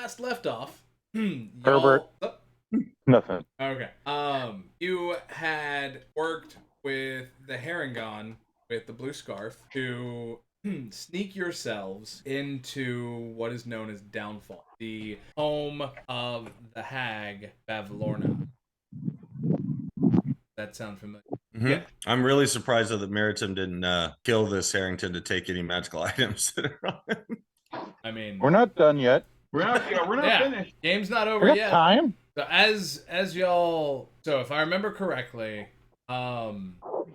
last left off, Herbert. y'all. Oh, Nothing. okay. You had worked with the Harangon with the blue scarf to sneak yourselves into what is known as Downfall, the home of the hag Bavlorna. That sound familiar? Mm-hmm. Yeah. I'm really surprised that Meritum didn't kill this Harrington to take any magical items that are on him. I mean, We're not done yet. We're not finished. Game's not over We got yet. time. So as y'all, so if I remember correctly, We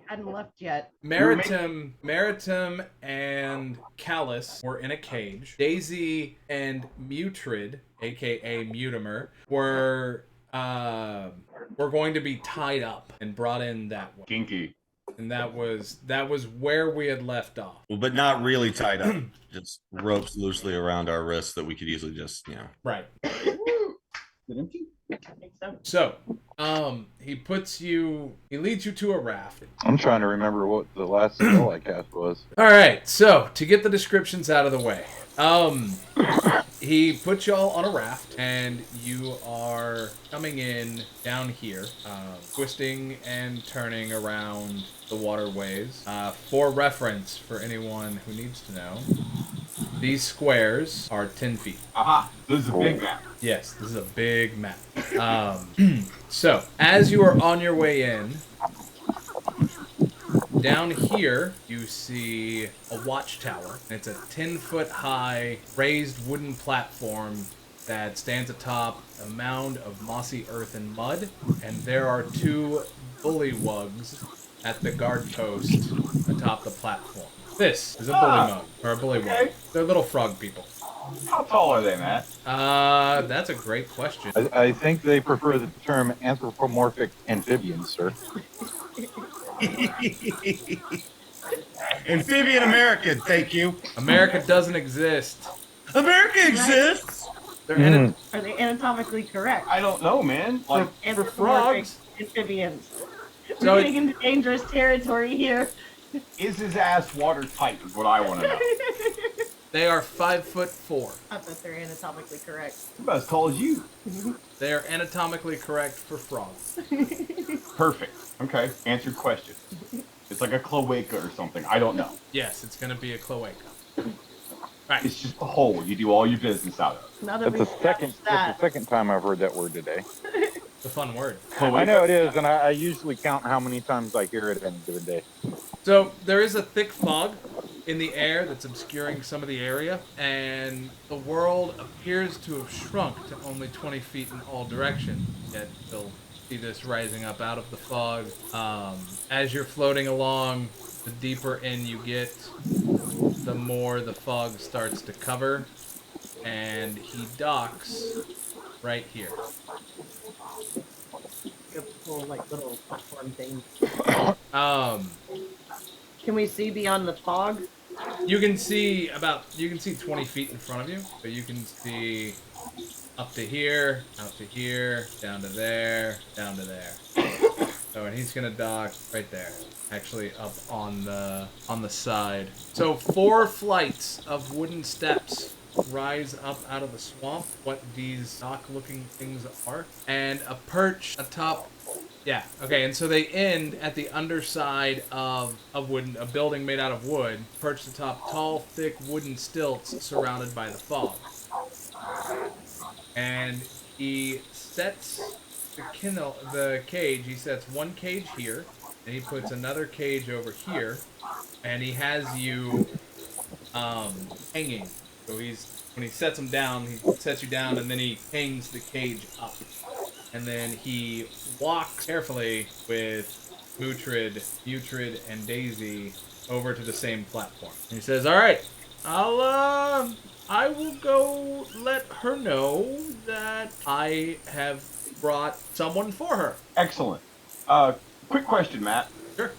hadn't left yet. Meritum and Callus were in a cage. Daisy and Mutrid, aka Mutimer, were going to be tied up and brought in that way. Kinky. And that was where we had left off. Well, but not really tied up. Just ropes loosely around our wrists that we could easily just, Right. I think so. So, he leads you to a raft. I'm trying to remember what the last spell I cast was. All right, so to get the descriptions out of the way, he puts y'all on a raft, and you are coming in down here, twisting and turning around the waterways. For reference, for anyone who needs to know, these squares are 10 feet. Aha, this is a big map. Yes, this is a big map. So, as you are on your way in, down here, you see a watchtower. It's a 10-foot high raised wooden platform that stands atop a mound of mossy earth and mud, and there are two bullywugs at the guard post atop the platform. This is a bullymug, or a bullywug. Okay. They're little frog people. How tall are they, Matt? That's a great question. I think they prefer the term anthropomorphic amphibians, sir. Amphibian American, thank you. America doesn't exist. America exists. They're Are they anatomically correct? I don't know, man. Like, for frogs. Amphibians. So We're getting into dangerous territory here. is his ass watertight is what I want to know. They are 5'4". I thought they're anatomically correct. About as tall as you. They are anatomically correct for frogs. Perfect. Okay, answered question. It's like a cloaca or something. I don't know. Yes, it's gonna be a cloaca. Right. It's just a hole you do all your business out of. Now that That's we've the second. established That's the that, second time I've heard that word today. It's a fun word. I know it is, and I usually count how many times I hear it in a given day. So there is a thick fog in the air that's obscuring some of the area, and the world appears to have shrunk to only 20 feet in all directions. Yet you'll see this rising up out of the fog. As you're floating along, the deeper in you get, the more the fog starts to cover, and he docks right here. Cool, like little platform thing. Can we see beyond the fog? You can see 20 feet in front of you, but you can see up to here, out to here, down to there, down to there. So, and he's gonna dock right there, actually up on the side. So 4 flights of wooden steps rise up out of the swamp, what these dock-looking things are, and a perch atop. Yeah, okay, and so they end at the underside of a building made out of wood, perched atop tall, thick wooden stilts surrounded by the fog. And he sets the cage, he sets one cage here, and he puts another cage over here, and he has you hanging. So when he sets them down, he sets you down, and then he hangs the cage up. And then he walks carefully with Mutrid, and Daisy over to the same platform. And he says, "All right, I will go let her know that I have brought someone for her." Excellent. Quick question, Matt. Sure.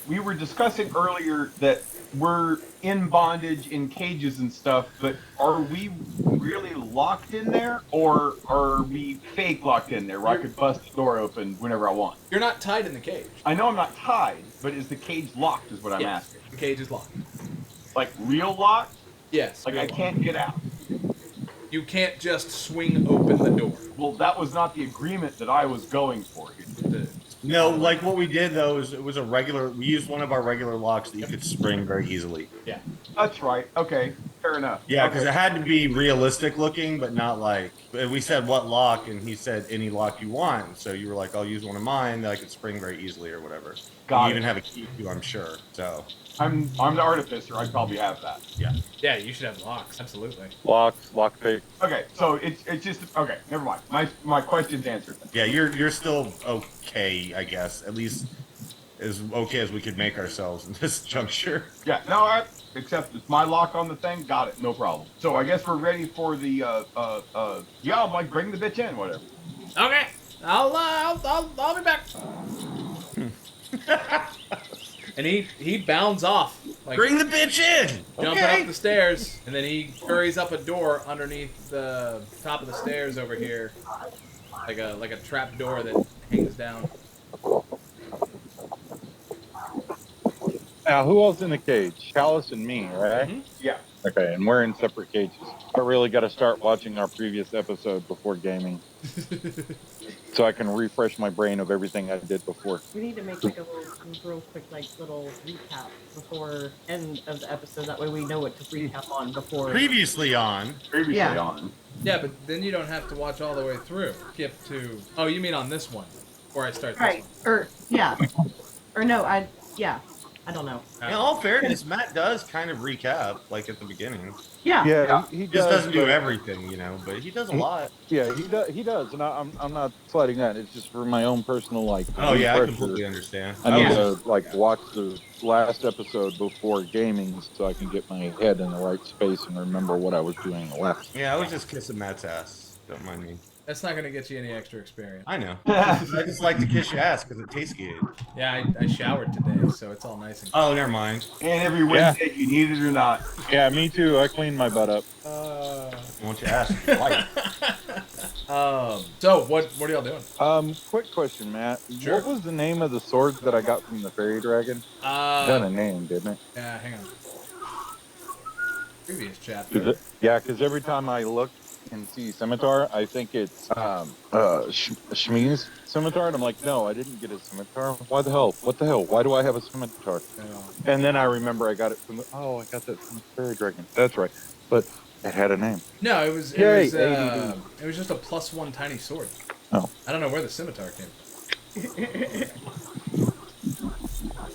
We were discussing earlier that we're in bondage in cages and stuff, but are we really locked in there, or are we fake locked in there where I could bust the door open whenever I want? You're not tied in the cage. I know I'm not tied, but is the cage locked is what I'm asking. The cage is locked. Like real locked? Yes. Like I can't get out? You can't just swing open the door. Well, that was not the agreement that I was going for here. No, like what we did though is it was a regular. We used one of our regular locks that you could spring very easily. Yeah. That's right. Okay, fair enough. Yeah, because okay. it had to be realistic looking, but not like. We said what lock, and he said any lock you want. So you were like, I'll use one of mine that I could spring very easily or whatever. Got you it. even have a key too, I'm sure. So I'm the artificer. I'd probably have that. Yeah, you should have locks. Absolutely. Locks, lockpick. Okay, so it's just okay. Never mind. My question's answered. yeah, you're still okay, I guess. At least as okay as we could make ourselves in this juncture. Yeah. No, except it's my lock on the thing. Got it. No problem. So I guess we're ready for the yeah. I'm like bring the bitch in. Whatever. Okay. I'll be back. And he bounds off. Like, Bring the bitch in. jumping Okay. up the stairs, and then he hurries up a door underneath the top of the stairs over here, like a trap door that hangs down. Now, who else in the cage? Callus and me, right? Mhm. Yeah. Okay, and we're in separate cages. I really got to start watching our previous episode before gaming, so I can refresh my brain of everything I did before. We need to make like a real quick like little recap before end of the episode. That way we know what to recap on before. Previously on. Previously Yeah. on. Yeah, but then you don't have to watch all the way through. Skip to. Oh, you mean on this one? Before I start this Right. Or yeah. Or no, yeah. I don't know. one. In all fairness, Matt does kind of recap, like at the beginning. Yeah. Yeah, he He just doesn't do but- everything, but he does a lot. Yeah, he does, and I'm not sliding that. It's just for my own personal Oh yeah, I refresher. completely understand. I need Yeah. to watch the last episode before gaming so I can get my head in the right space and remember what I was doing last. Yeah, I was just kissing Matt's ass. Don't mind me. That's not gonna get you any extra experience. I know. I just like to kiss your ass because it tastes good. Yeah, I showered today, so it's all nice and. Oh, never mind. And every Wednesday, you need it or not. Yeah, me too. I cleaned my butt up. I want your ass white. So what are y'all doing? Quick question, Matt. Sure. What was the name of the sword that I got from the fairy dragon? It had a name, didn't it? Yeah, hang on. Previous 'Cause chapter. it- yeah, because every time I look and see scimitar, I think it's Shmi's scimitar, and I'm like, no, I didn't get a scimitar. Why the hell? What the hell? Why do I have a scimitar? And then I remember I got it from I got that from the fairy dragon. That's right. But it had a name. No, it was Yay, it was just a +1 tiny sword. Oh. I don't know where the scimitar came from.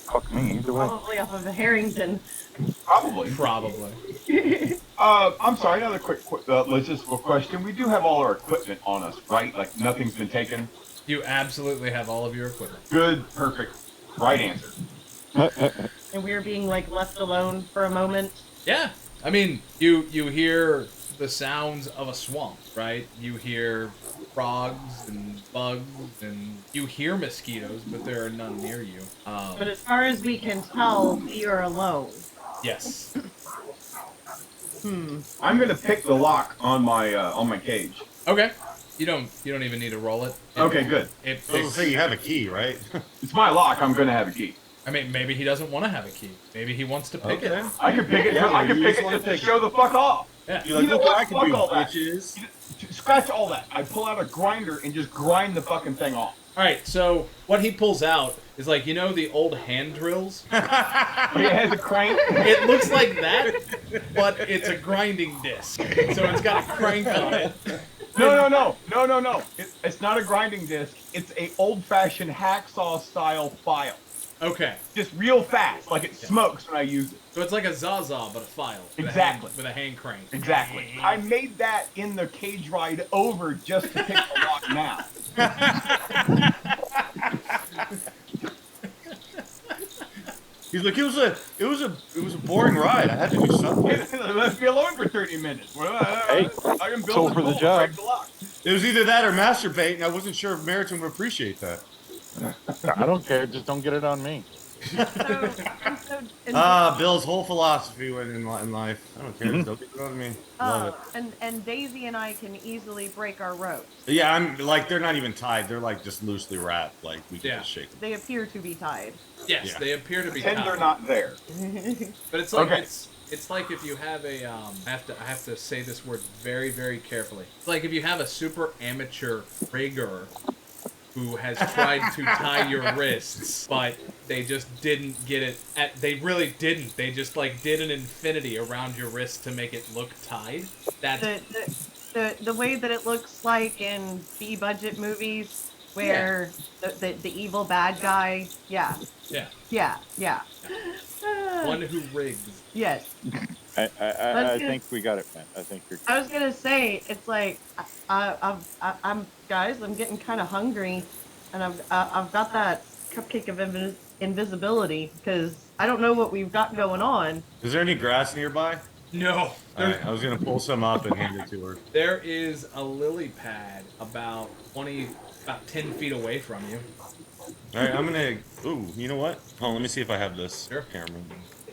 Fuck me, either way. Probably off of the Harrington. Probably. Probably. I'm sorry. Another quick logistical question. We do have all our equipment on us, right? Like nothing's been taken. You absolutely have all of your equipment. Good. Perfect. Right answer. And we're being like left alone for a moment. Yeah. I mean, you hear the sounds of a swamp, right? You hear frogs and bugs, and you hear mosquitoes, but there are none near you. But as far as we can tell, we are alone. Yes. I'm gonna pick the lock on my cage. Okay. You don't even need to roll it. Okay, good. It I was gonna say you have a key, right? It's my lock. I'm gonna have a key. I mean, maybe he doesn't want to have a key. Maybe he wants to pick it. I can pick it. Yeah, I can you pick just it wanna just to take it. show the fuck off. Yeah. You're like, You know look what? what I can Fuck do, all that. bitches. Scratch all that. I pull out a grinder and just grind the fucking thing off. All right. So what he pulls out is like the old hand drills. It has a crank. It looks like that, but it's a grinding disc. So it's got a crank on it. No. It's not a grinding disc. It's a old-fashioned hacksaw style file. Okay. Just real fast, like it smokes when I use it. So it's like a Zaza, but a file. Exactly. With a hand crank. Exactly. I made that in the cage ride over just to pick the lock now. He's like, it was a boring ride. I had to do something. Let's be alone for 30 minutes. Hey, I can it's build over a the bowl, job. break the lock. It was either that or masturbate, and I wasn't sure if Meriton would appreciate that. I don't care. Just don't get it on me. Bill's whole philosophy went in life. I don't care. Don't get it on me. Love it. And Daisy and I can easily break our ropes. Yeah, I'm like they're not even tied. They're like just loosely wrapped. Like we can Yeah. just shake them. They appear to be tied. Yes, Yeah. they appear to be Pretend they're tied. not there. But it's like Okay. It's like if you have a I have to say this word very, very carefully. It's like if you have a super amateur rigger who has tried to tie your wrists, but they just didn't get it. They really didn't. They just like did an infinity around your wrist to make it look tied. That's The way that it looks like in B budget movies where the evil bad guy, yeah. One who rigs. Yes. I think we got it, man. I think you're. I was gonna say it's like I'm guys. I'm getting kind of hungry, and I've got that cupcake of invisibility because I don't know what we've got going on. Is there any grass nearby? No. All right, I was gonna pull some up and hand it to her. There is a lily pad about 10 feet away from you. All right, I'm gonna. Ooh, you know what? Oh, let me see if I have this Sure. camera.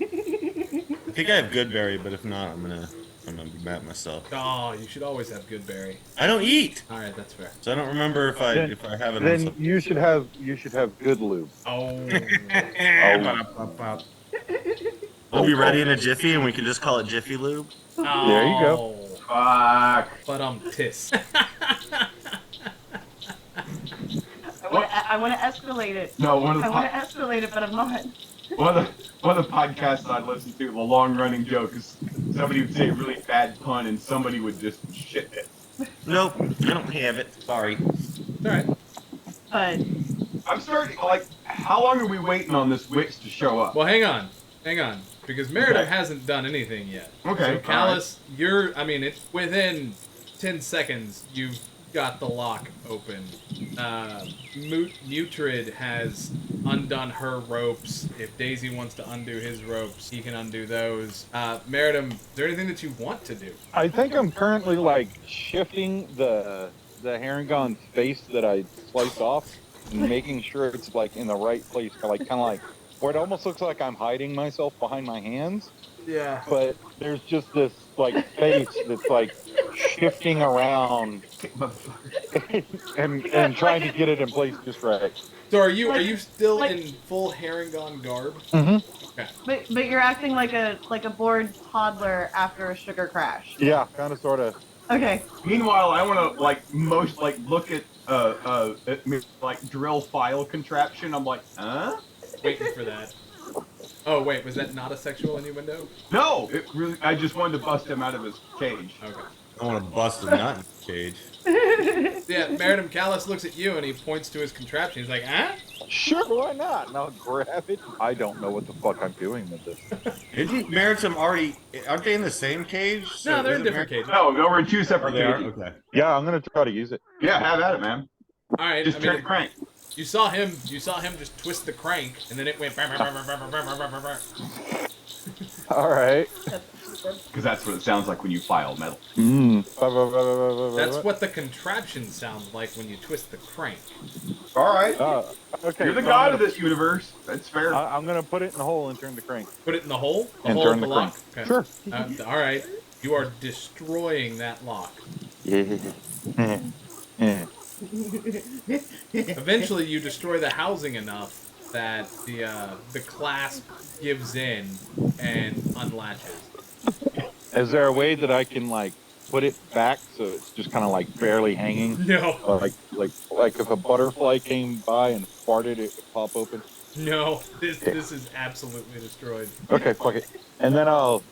I think I have Goodberry, but if not, I'm gonna be mad at myself. Oh, you should always have good berry. I don't eat, All right, that's fair. so I don't remember if I have it. On Then something. you should have good lube. Oh. We'll be ready in a jiffy, and we can just call it Jiffy Lube. There you go. Fuck. But tis. I want to escalate it. No, I want to escalate it, but I'm not. one of the podcasts I listened to, the long running joke is somebody would say a really bad pun and somebody would just shit it. Nope, I don't have it. Sorry. All right. But I'm starting, like, how long are we waiting on this witch to show up? Well, hang on, because Meredith hasn't done anything yet. Okay, So Callus, it's within 10 seconds you've got the lock open. Mutrid has undone her ropes. If Daisy wants to undo his ropes, he can undo those. Meredith, is there anything that you want to do? I think I'm currently like shifting the Herringon's face that I sliced off and making sure it's like in the right place, kind of like where it almost looks like I'm hiding myself behind my hands. Yeah. But there's just this like face that's like shifting around and trying to get it in place just right. So are you still in full Herringon garb? Mm-hmm. Okay. but you're acting like a bored toddler after a sugar crash. Yeah, kind of, sort of. Okay. Meanwhile, I want to look at like drill file contraption. I'm like, huh? Waiting for that. Oh wait, was that not a sexual innuendo? No, it really. I just wanted to bust him out of his cage. Okay. I want to bust a nut in the cage. Yeah, Meredith Callus looks at you and he points to his contraption. He's like, huh? Sure, why not? And I'll grab it. I don't know what the fuck I'm doing with this. Isn't Meritum already? Aren't they in the same cage? No, they're in isn't different Merit- cages. No, we're in two Oh, separate they are? cages. Okay. Yeah, I'm gonna try to use it. Yeah, have at it, man. All right. Just turn the crank. You saw him just twist the crank, and then it went. All right. Because that's what it sounds like when you file metal. That's what the contraption sounds like when you twist the crank. All right. Okay. You're the so god of this universe. That's fair. I'm gonna put it in the hole and turn the crank. Put it in the hole. The And hole turn of the the lock. crank. Okay. Sure. All right. You are destroying that lock. Yeah. Eventually, you destroy the housing enough that the clasp gives in and unlatches. Is there a way that I can like put it back so it's just kind of like barely hanging? No. Like if a butterfly came by and farted, it would pop open. No. This is absolutely destroyed. Okay, fuck it. And then I'll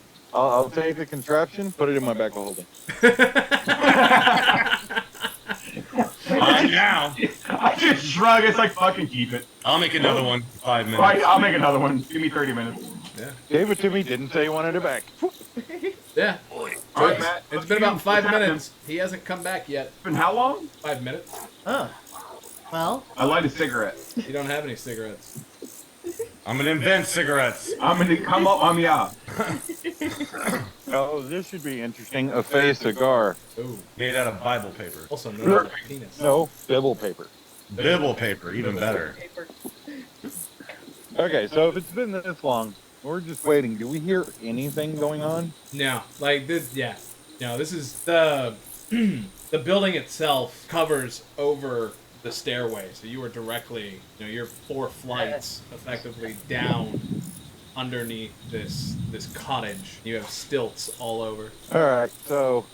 take the contraption, put it in my bag of holding. Now. I just shrug. It's like, fucking keep it. I'll make another one. 5 minutes. Right, I'll make another one. Give me 30 minutes. Yeah. Gave it to me, didn't say he wanted it back. Yeah. All right, Matt. It's been about 5 minutes. He hasn't come back yet. It's been how long? 5 minutes. Well, I light a cigarette. You don't have any cigarettes. I'm gonna invent cigarettes. I'm gonna come up on me out. Oh, this should be interesting. A Fey cigar. Ooh. Made out of Bible paper. Also known as penis. No, Bibble paper. Bibble paper, even better. Okay, so if it's been this long, we're just waiting. Do we hear anything going on? No, like this. Yeah. No, this is the the building itself covers over the stairway, so you are directly, you're 4 flights effectively down underneath this cottage. You have stilts all over. All right, so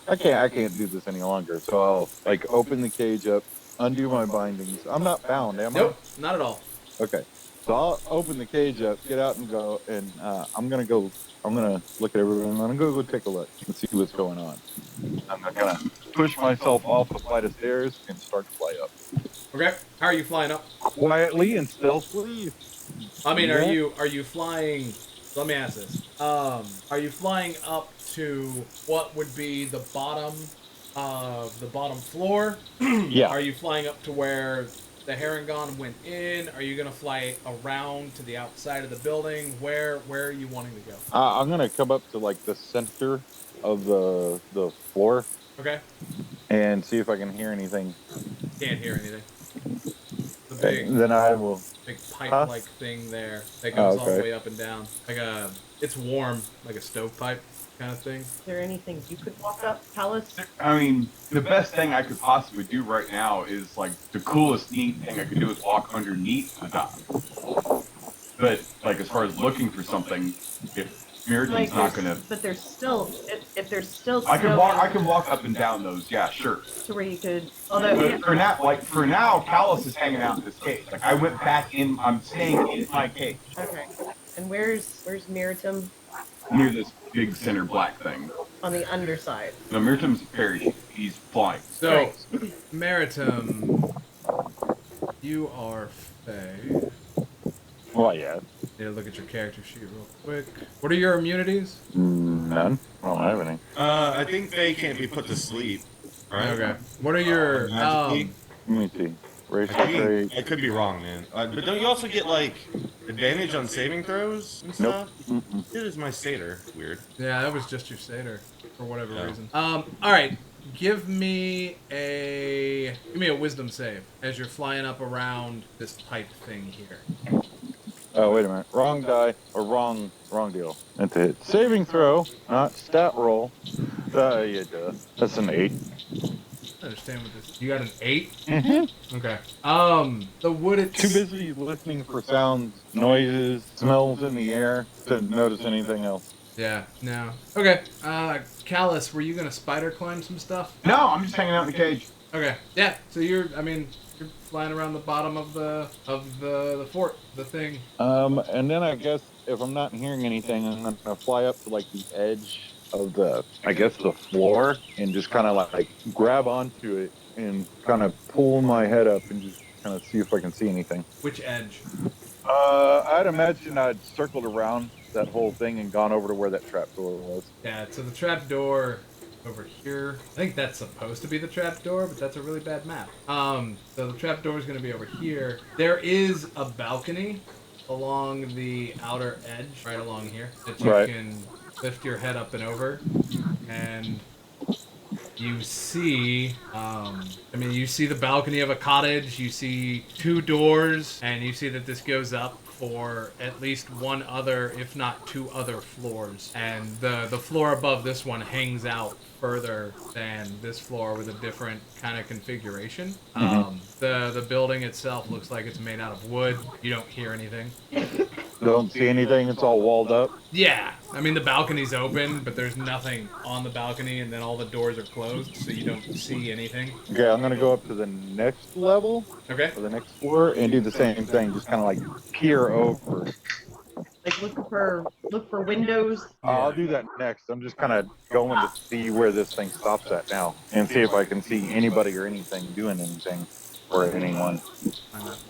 I can't do this any longer. So I'll like open the cage up, undo my bindings. I'm not bound, am I? Nope, not at all. Okay. So I'll open the cage up, get out and go, and I'm gonna go. I'm gonna look at everyone. I'm gonna go take a look and see what's going on. I'm gonna push myself off a flight of stairs and start to fly up Okay. How are you flying up? quietly and stealthily. I mean, Yeah. are you flying? Let me ask this. Are you flying up to what would be the bottom of the bottom floor? Yeah. Are you flying up to where the Herringon went in? Are you gonna fly around to the outside of the building? Where are you wanting to go? I'm gonna come up to like the center of the floor Okay. and see if I can hear anything. Can't hear anything. The big Then I will. big pipe-like thing there that goes all the way up and down. Like it's warm, like a stovepipe kind of thing. Is there anything you could walk up, Palace? I mean, the best thing I could possibly do right now is like the coolest, neat thing I could do is walk underneath the dock. But like as far as looking for something, if Meriton's not gonna, But there's still, if there's still I can snow walk. I can walk up and down those. Yeah, sure. to where you could. Although, But for now, Callus is hanging out in this cage. Like I went back in. I'm staying in my cage okay. And where's Meritum near this big center black thing. on the underside? No, Meritum's parachute. He's flying. So, Maritim, you are Faye. Well, yeah. Need to look at your character sheet real quick. What are your immunities? None. I don't have any. I think they can't be put to sleep. Right? Okay. What are your Magically? Let me see. Racial I, mean, trait. I could be wrong, man. But don't you also get like advantage on saving throws and Nope. stuff? It is my satyr. Weird. Yeah, that was just your satyr for whatever Yeah. reason. All right. Give me a wisdom save as you're flying up around this pipe thing here. Oh, wait a minute. Wrong die or wrong deal. That's it. Saving throw, not stat roll. Yeah, duh. That's an 8. I understand what this. You got an 8. Mm-hmm. Okay. The wood it's Too busy listening for sounds, noises, smells in the air to notice anything else. Yeah. No. Okay. Callus, were you gonna spider climb some stuff? No, I'm just hanging out in the cage. Okay. Yeah. So you're flying around the bottom of the fort, the thing. And then I guess if I'm not hearing anything, I'm gonna fly up to like the edge of the floor and just kind of like grab onto it and kind of pull my head up and just kind of see if I can see anything. Which edge? I'd imagine I'd circled around that whole thing and gone over to where that trap door was. Yeah. So the trap door over here. I think that's supposed to be the trap door, but that's a really bad map. So the trap door is going to be over here. There is a balcony along the outer edge, right along here, that you can lift your head up and over, and you see, you see the balcony of a cottage, you see 2 doors, and you see that this goes up for at least one other, if not 2 other floors. And the floor above this one hangs out further than this floor with a different kind of configuration. The building itself looks like it's made out of wood. You don't hear anything. Don't see anything. It's all walled up. Yeah, I mean the balcony's open, but there's nothing on the balcony, and then all the doors are closed, so you don't see anything. Okay, I'm gonna go up to the next level, Okay. or the next floor, and do the same thing. Just kind of like peer over. Like look for windows. I'll do that next. I'm just kind of going to see where this thing stops at now, and see if I can see anybody or anything doing anything, or anyone.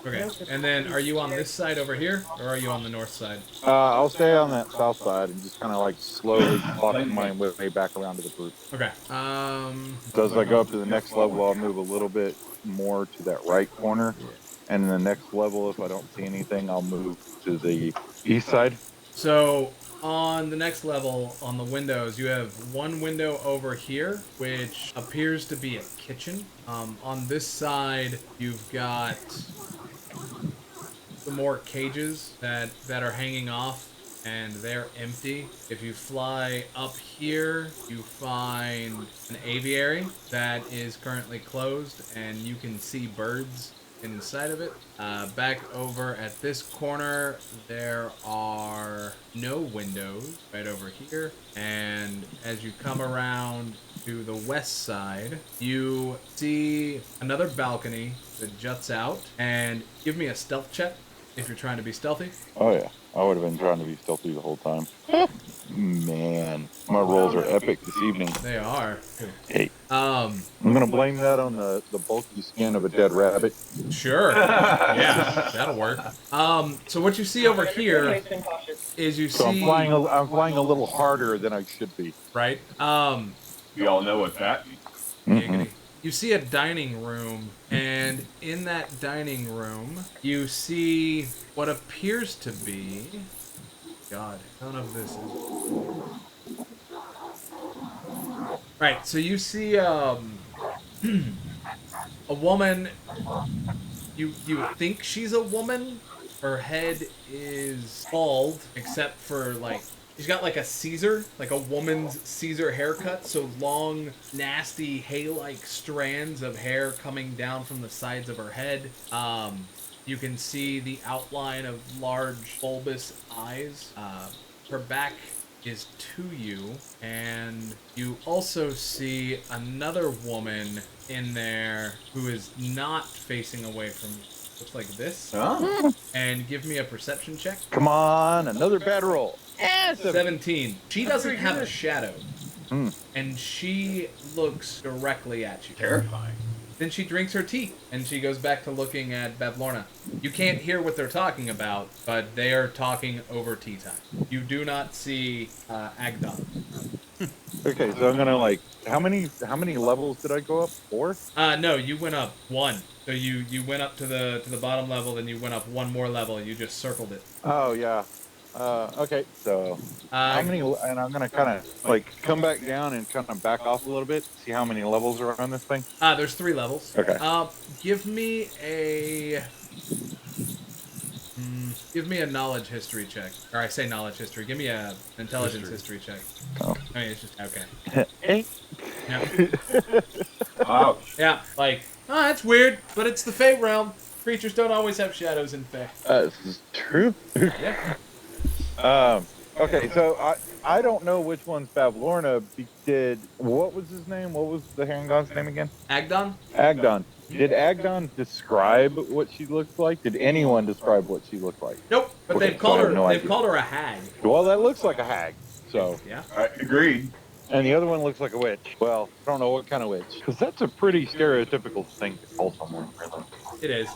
Okay. And then, are you on this side over here, or are you on the north side? I'll stay on that south side and just kind of like slowly walk my way back around to the group. Okay. So as I go up to the next level, I'll move a little bit more to that right corner. And in the next level, if I don't see anything, I'll move to the east side. So, on the next level, on the windows, you have one window over here, which appears to be a kitchen. On this side, you've got some more cages that are hanging off, and they're empty. If you fly up here, you find an aviary that is currently closed, and you can see birds inside of it. Back over at this corner, there are no windows right over here. And as you come around to the west side, you see another balcony that juts out. And give me a stealth check if you're trying to be stealthy. Oh yeah, I would have been trying to be stealthy the whole time. Man, my rolls are epic this evening. They are. Hey, Um, I'm gonna blame that on the bulky skin of a dead rabbit. sure. Yeah, that'll work. So what you see over here Everybody's been cautious. is you So see I'm flying a little harder than I should be. right. We all know what that means. Giggity. You see a dining room, and in that dining room, you see what appears to be. God, none of this is. Right, so you see a woman. You think she's a woman. Her head is bald, except for like she's got like a Caesar, like a woman's Caesar haircut. So long, nasty hay-like strands of hair coming down from the sides of her head. You can see the outline of large bulbous eyes. Her back is to you, and you also see another woman in there who is not facing away from you. Looks like this. Oh. And give me a perception check. Come on, another bad roll. 17. She doesn't have a shadow. Hmm. And she looks directly at you. Terrifying. Then she drinks her tea, and she goes back to looking at Bavlorna. You can't hear what they're talking about, but they are talking over tea time. You do not see Agdon. Okay, so I'm gonna like how many levels did I go up? 4? No, you went up 1. So you went up to the bottom level, then you went up 1 more level, and you just circled it. Oh yeah. Okay, so how many? And I'm gonna kind of like come back down and kind of back off a little bit. See how many levels are on this thing. There's 3 levels. Okay. Give me a knowledge history check. Or I say knowledge history. Give me a intelligence history check. Oh. I mean, it's just okay. 8. Yeah. Wow. Yeah. Like, that's weird, but it's the Fey realm. Creatures don't always have shadows in Fey. This is true. Yeah. Okay, so I don't know which one's Bavlorna. Did what was his name? What was the Heron God's name again? Agdon. Agdon. Did Agdon describe what she looked like? Did anyone describe what she looked like? Nope. But Okay, they've called so I her. have no They've idea. called her a hag. Well, that looks like a hag. So, Yeah. Agreed. and the other one looks like a witch. Well, I don't know what kind of witch, because that's a pretty stereotypical thing to call someone. Really. It is.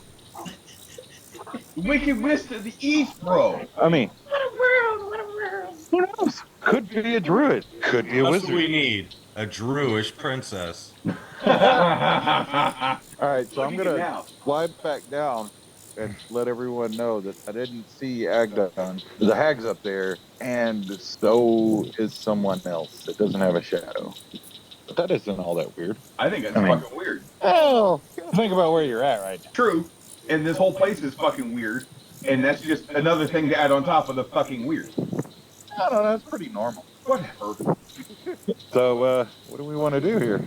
Wicked West of the East, bro. I mean, What a world! What a world! who knows? Could be a druid. Could be a That's wizard. what we need. A druish princess. All right, so I'm Look at you gonna now. slide back down and let everyone know that I didn't see Agdon. The hag's up there, and so is someone else that doesn't have a shadow. But that isn't all that weird. I think that's I mean- fucking weird. Oh, think about where you're at right now. True. And this whole place is fucking weird. And that's just another thing to add on top of the fucking weird. I don't know, that's pretty normal. Whatever. So, what do we want to do here?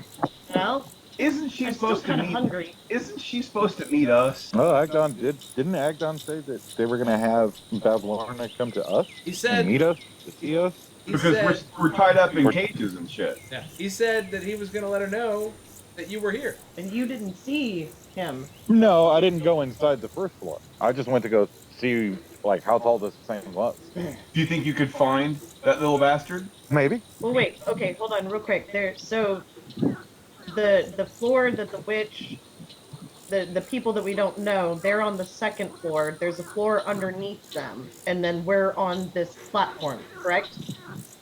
Well, Isn't she I'm still supposed to kind of meet? hungry. Isn't she supposed to meet us? Oh, Agdon didn't Agdon say that they were gonna have Bavlorna come to us He and said. meet us to see us? He Because said. we're tied up in cages and shit. Yeah. He said that he was gonna let her know that you were here. And you didn't see him. No, I didn't go inside the first floor. I just went to go see like how tall this thing was. Do you think you could find that little bastard? Maybe. Well, wait. Okay, hold on, real quick. So the floor that the witch, the people that we don't know, they're on the second floor. There's a floor underneath them, and then we're on this platform. Correct?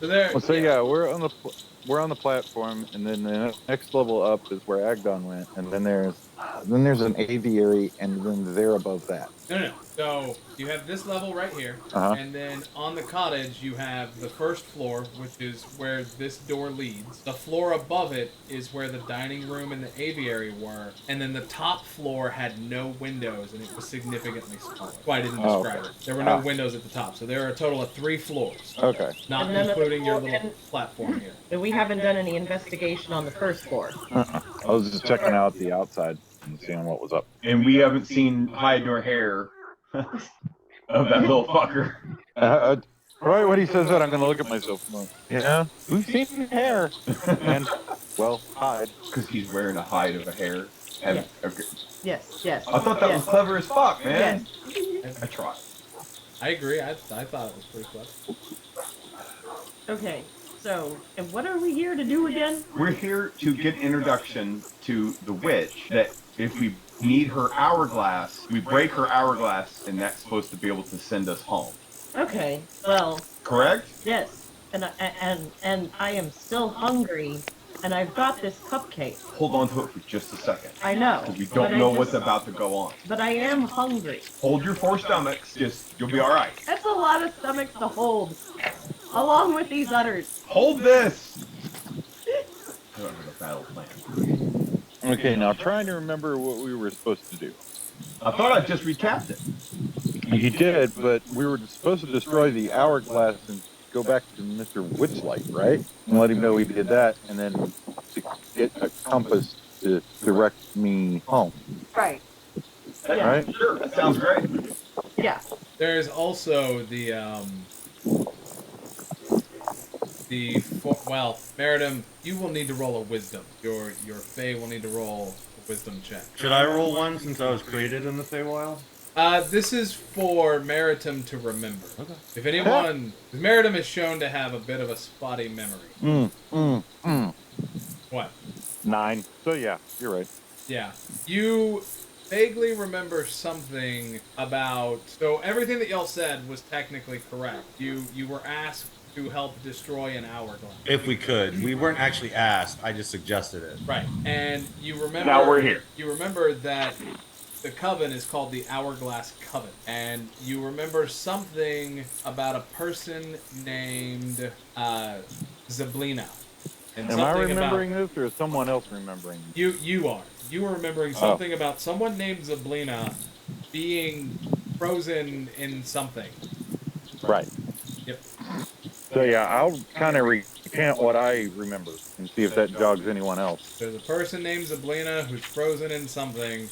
So there. Well, so yeah, we're on the platform, and then the next level up is where Agdon went, and then there's an aviary, and then they're above that. No. So you have this level right here, Uh-huh. and then on the cottage you have the first floor, which is where this door leads. The floor above it is where the dining room and the aviary were, and then the top floor had no windows, and it was significantly smaller. That's why I didn't Oh, describe okay. it. There were no Ah. windows at the top, so there are a total of 3 floors, Okay. not And then at the including your floor- little platform here. And we haven't done any investigation on the first floor. I was just checking out the outside. and seeing what was up. And we haven't seen hide nor hair of that little fucker. Right when he says that, I'm going to look at myself. I'm like, yeah, we've seen hair. And, well, hide. Because he's wearing a hide of a hare. And, okay. Yes. I thought that was clever as fuck, man. Yes. I tried. I agree. I thought it was pretty clever. Okay. So, and what are we here to do again? We're here to get introduction to the witch. That if we need her hourglass, we break her hourglass, and that's supposed to be able to send us home. Okay. Well. Correct? Yes. And I am still hungry, and I've got this cupcake. Hold on to it for just a second. I know. Because we don't know what's about to go on. But I am hungry. Hold your 4 stomachs. You'll be all right. That's a lot of stomachs to hold, along with these udders. Hold this. I don't have a battle plan. Okay, now trying to remember what we were supposed to do. I thought I just recapped it. You did, but we were supposed to destroy the hourglass and go back to Mr. Witchlight, right? And let him know we did that, and then to get a compass to direct me home. Right. Yeah. Right? Sure, that sounds great. Yeah. There's also well, Meridim, you will need to roll a wisdom. Your Fae will need to roll a wisdom check. Should I roll one since I was created in the Feywild? This is for Meritim to remember. Okay. If anyone, Meritim is shown to have a bit of a spotty memory. What? 9. So yeah, you're right. Yeah. You vaguely remember something about. So everything that y'all said was technically correct. You were asked to help destroy an hourglass. If we could. We weren't actually asked. I just suggested it. Right. And you remember. Now we're here. You remember that the coven is called the Hourglass Coven, and you remember something about a person named Zablina. And Am I something remembering about, this, or is someone else remembering? You are. You were remembering something about someone named Zablina being frozen in something. Right. Yep. So yeah, I'll kind of recant what I remember and see if that jogs anyone else. There's a person named Zablina who's frozen in something.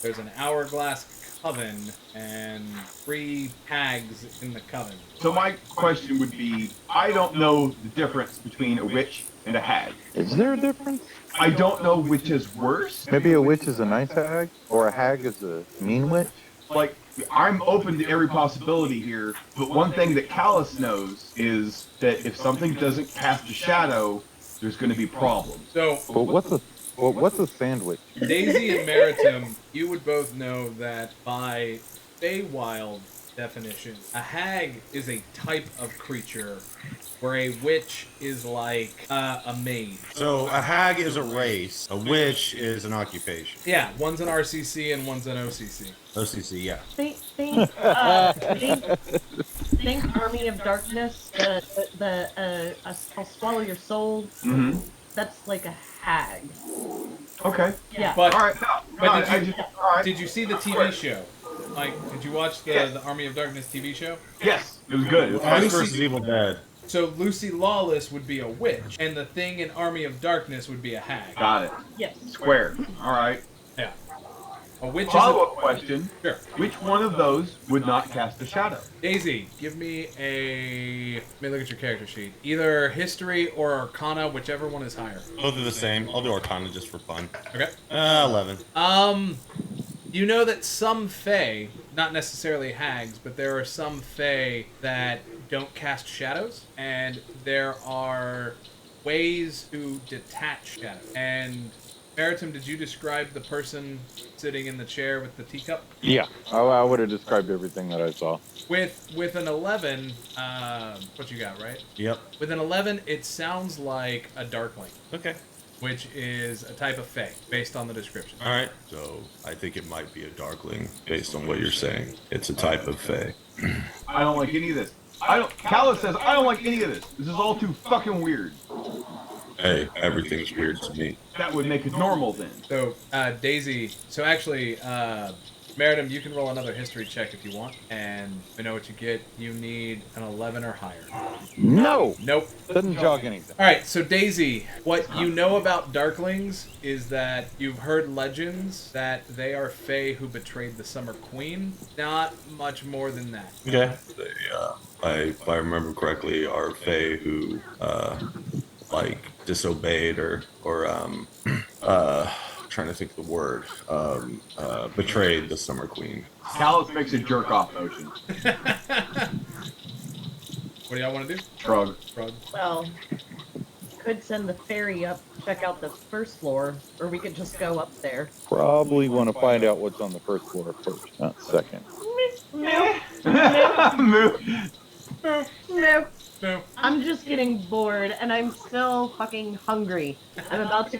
There's an Hourglass Coven and 3 hags in the coven. So my question would be, I don't know the difference between a witch and a hag. Is there a difference? I don't know which is worse. Maybe a witch is a nice hag, or a hag is a mean witch? Like, I'm open to every possibility here, but one thing that Callus knows is that if something doesn't cast a shadow, there's going to be problems. So, But what's a sandwich? Daisy and Meritim, you would both know that by Feywild definition, a hag is a type of creature, where a witch is like a maid. So a hag is a race. A witch is an occupation. Yeah, one's an RCC and one's an OCC. OCC, yeah. Think Army of Darkness. I'll swallow your soul. Mm-hmm. That's like a hag. Okay. Yeah. But, All right. did you see the TV show? Like, did you watch the Army of Darkness TV show? Yes, it was good. It was Ash Lucy- versus Evil Dead. So Lucy Lawless would be a witch, and the thing in Army of Darkness would be a hag. Got it. Yes. Square. All right. Yeah. A witch Follow-up question. Sure. Which one of those would not cast a shadow? Daisy, give me a... Let me look at your character sheet. Either history or arcana, whichever one is higher. Both are the same. I'll do Arcana just for fun. Okay. 11. You know that some Fae, not necessarily hags, but there are some Fae that don't cast shadows, and there are ways to detach shadows. And Meritim, did you describe the person sitting in the chair with the teacup? Yeah, I would have described everything that I saw. With an 11, what you got, right? Yep. With an 11, it sounds like a Darkling, Okay. which is a type of Fae, based on the description. Alright. So, I think it might be a Darkling, based on what you're saying. It's a type of Fae. I don't like any of this. Callus says, I don't like any of this. This is all too fucking weird. Hey, everything's weird to me. That would make it normal then. So, Daisy, so actually, Meridum, you can roll another history check if you want, and we know what you get. You need an 11 or higher. No! Nope. Doesn't jog anything. All right, so Daisy, what you know about Darklings is that you've heard legends that they are Fae who betrayed the Summer Queen. Not much more than that. Okay. They, if I remember correctly, are Fae who like disobeyed or trying to think of the word, betrayed the Summer Queen. Callus makes a jerk off motion. What do y'all want to do? Shrug. Shrug. Well, could send the ferry up, check out the first floor, or we could just go up there. Probably want to find out what's on the first floor first, not second. No, Move. no. No. I'm just getting bored, and I'm still fucking hungry. I'm about to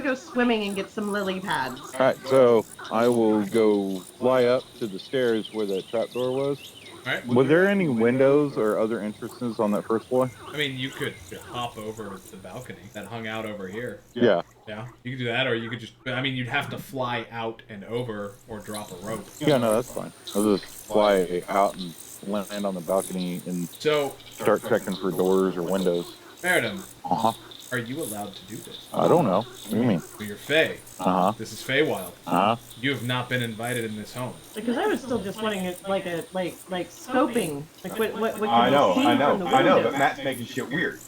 go swimming and get some lily pads. All right, so I will go fly up to the stairs where the trapdoor was. All right. Was there any windows or other entrances on that first floor? I mean, you could hop over the balcony that hung out over here. Yeah. Yeah, you could do that, or you could just. I mean, you'd have to fly out and over, or drop a rope. Yeah, no, that's fine. I'll just fly out and land on the balcony and So, start checking for doors or windows. Meridum, Uh-huh. are you allowed to do this? I don't know. What do you mean? Well, you're Fae. Uh-huh. This is Feywild. Uh-huh. You have not been invited in this home. Because I was still just wanting it like scoping. Like what can I we know, see I know, from the I know, windows? but Matt's making shit weird.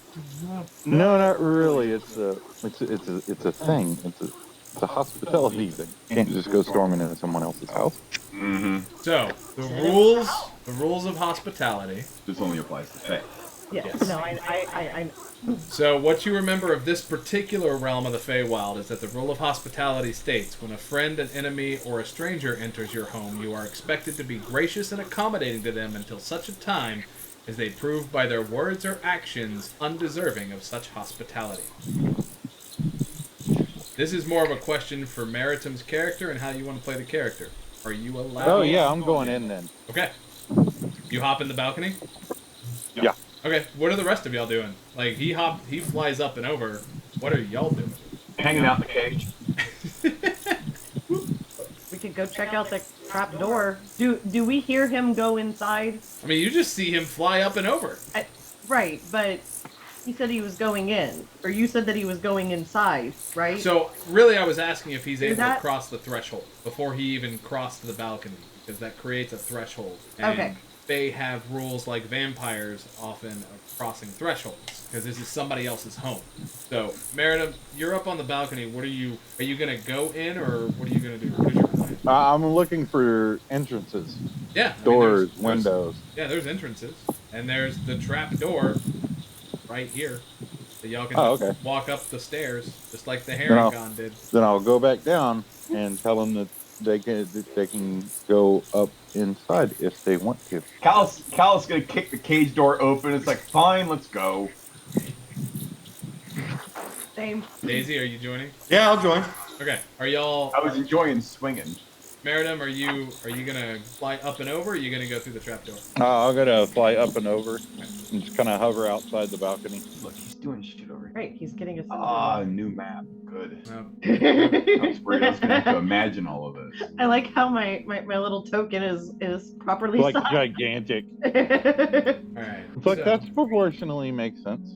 No, not really. It's a thing. It's a hospitality thing. You can't just go storming into someone else's house. Mm-hmm. So, the rules of hospitality. This only applies to Faye. Yeah, Yes. no, I So, what you remember of this particular realm of the Feywild is that the rule of hospitality states, when a friend, an enemy, or a stranger enters your home, you are expected to be gracious and accommodating to them until such a time as they prove by their words or actions undeserving of such hospitality. This is more of a question for Meritum's character and how you want to play the character. Are you allowed? Oh, yeah, I'm going in then. Okay. You hop in the balcony? Yeah. Okay, what are the rest of y'all doing? Like, he flies up and over. What are y'all doing? Hanging out in the cage. we could go check out the trap door. Do we hear him go inside? I mean, you just see him fly up and over. Right, but he said he was going in, or you said that he was going inside, right? So, really, I was asking if he's able to that- cross the threshold before he even crossed the balcony, because that creates a threshold. And Okay. they have rules like vampires often of crossing thresholds, because this is somebody else's home. So, Merida, you're up on the balcony. Are you going to go in, or what are you going to do? What is your plan? I'm looking for entrances, Yeah. I mean, doors, there's- windows. Yeah, there's entrances. And there's the trap door right here. So y'all can Oh, okay. walk up the stairs, just like the Then I'll- Herringon did. Then I'll go back down and tell them that they can go up inside if they want to. Callus gonna kick the cage door open. It's like, fine, let's go. Same. Daisy, are you joining? Yeah, I'll join. Okay. Are y'all... I was enjoying swinging. Meridum, are you gonna fly up and over, or are you gonna go through the trapdoor? I'm gonna fly up and over and just kind of hover outside the balcony. Look, he's doing shit over here. Great, he's getting us. Ah, new map. Good. No. I was worried I was gonna have to imagine all of this. I like how my little token is properly Like sized. gigantic. All right. It's like that's proportionally makes sense.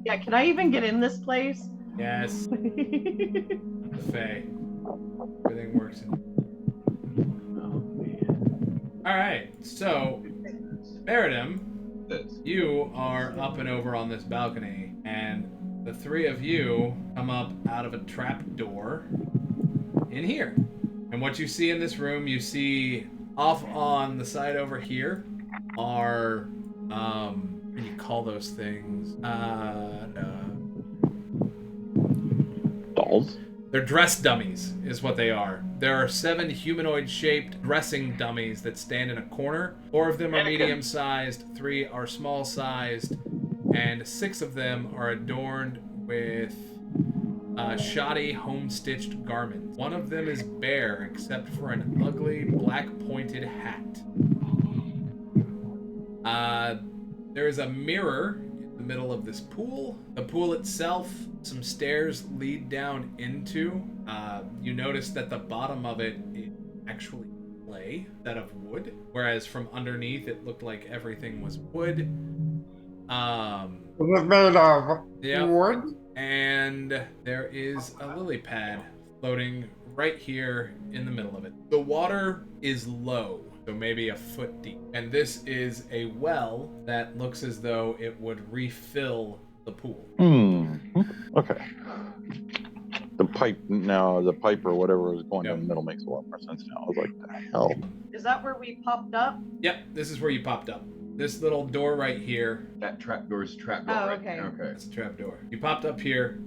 Yeah, can I even get in this place? Yes, the Fae. Everything works. Oh man. All right. So, Meridum, This. you are up and over on this balcony, and the three of you come up out of a trap door in here. And what you see in this room, you see off on the side over here are, what do you call those things? Dolls. They're dress dummies, is what they are. There are 7 humanoid-shaped dressing dummies that stand in a corner. 4 of them are medium-sized, 3 are small-sized, and 6 of them are adorned with shoddy, home-stitched garments. 1 of them is bare, except for an ugly, black-pointed hat. There is a mirror in the middle of this pool. The pool itself, some stairs lead down into. You notice that the bottom of it is actually clay instead of wood, whereas from underneath it looked like everything was wood. It was made of Yep. wood. And there is a lily pad floating right here in the middle of it. The water is low, so maybe a foot deep. And this is a well that looks as though it would refill the pool. Okay. The pipe or whatever was going down the middle makes a lot more sense now. I was like, the hell? Is that where we popped up? Yep, this is where you popped up. This little door right here. That trapdoor's trapdoor. Oh, right? okay. Okay. That's a trap door. You popped up here.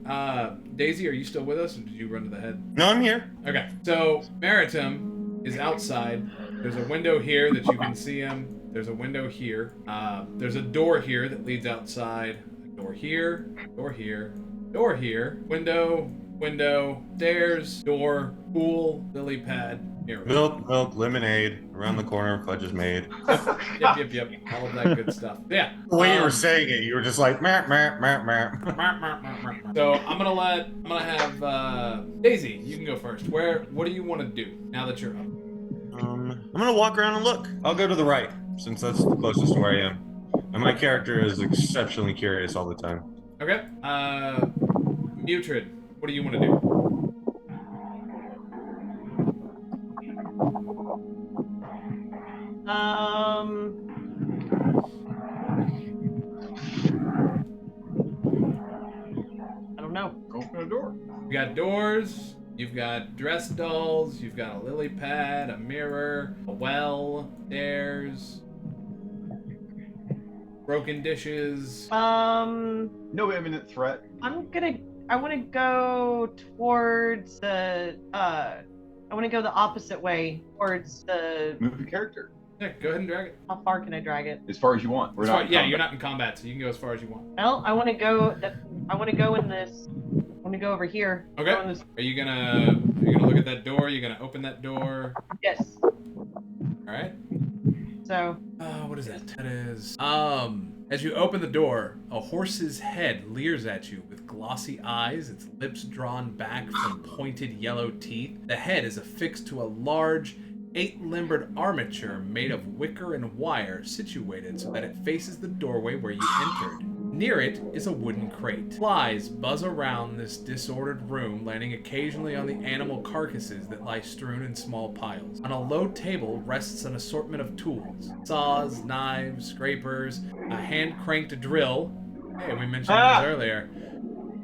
Daisy, are you still with us, or did you run to the head? No, I'm here. Okay, so Maritim is outside. There's a window here that you can see him. There's a window here. There's a door here that leads outside. A door here, door here, door here. Window, stairs, door, pool, lily pad, mirror. Milk, lemonade. Around the corner, fudge is made. Yep. All of that good stuff. Yeah. The way you were saying it, you were just like, meh, meh, meh, meh. So I'm gonna have Daisy. You can go first. What do you want to do now that you're up? I'm gonna walk around and look. I'll go to the right, since that's the closest to where I am. And my character is exceptionally curious all the time. Okay. Mutrid, what do you want to do? I don't know. Open a door. You got doors. You've got dress dolls. You've got a lily pad, a mirror, a well, stairs, broken dishes. No imminent threat. I want to go towards the I want to go the opposite way towards the. Move your character Yeah, go ahead and drag it. How far can I drag it? as far as you want. We're As not. far- in yeah, combat. you're not in combat, so you can go as far as you want. Well, I want to go. I want to go in this. I want to go over here. Okay. Go in this, Are you gonna look at that door? You're gonna open that door. yes. All right. So. What is that? That is. As you open the door, a horse's head leers at you with glossy eyes, its lips drawn back from pointed yellow teeth. The head is affixed to a large, 8-limbered armature made of wicker and wire, situated so that it faces the doorway where you entered. Near it is a wooden crate. Flies buzz around this disordered room, landing occasionally on the animal carcasses that lie strewn in small piles. On a low table rests an assortment of tools: saws, knives, scrapers, a hand-cranked drill. Hey, we mentioned these earlier.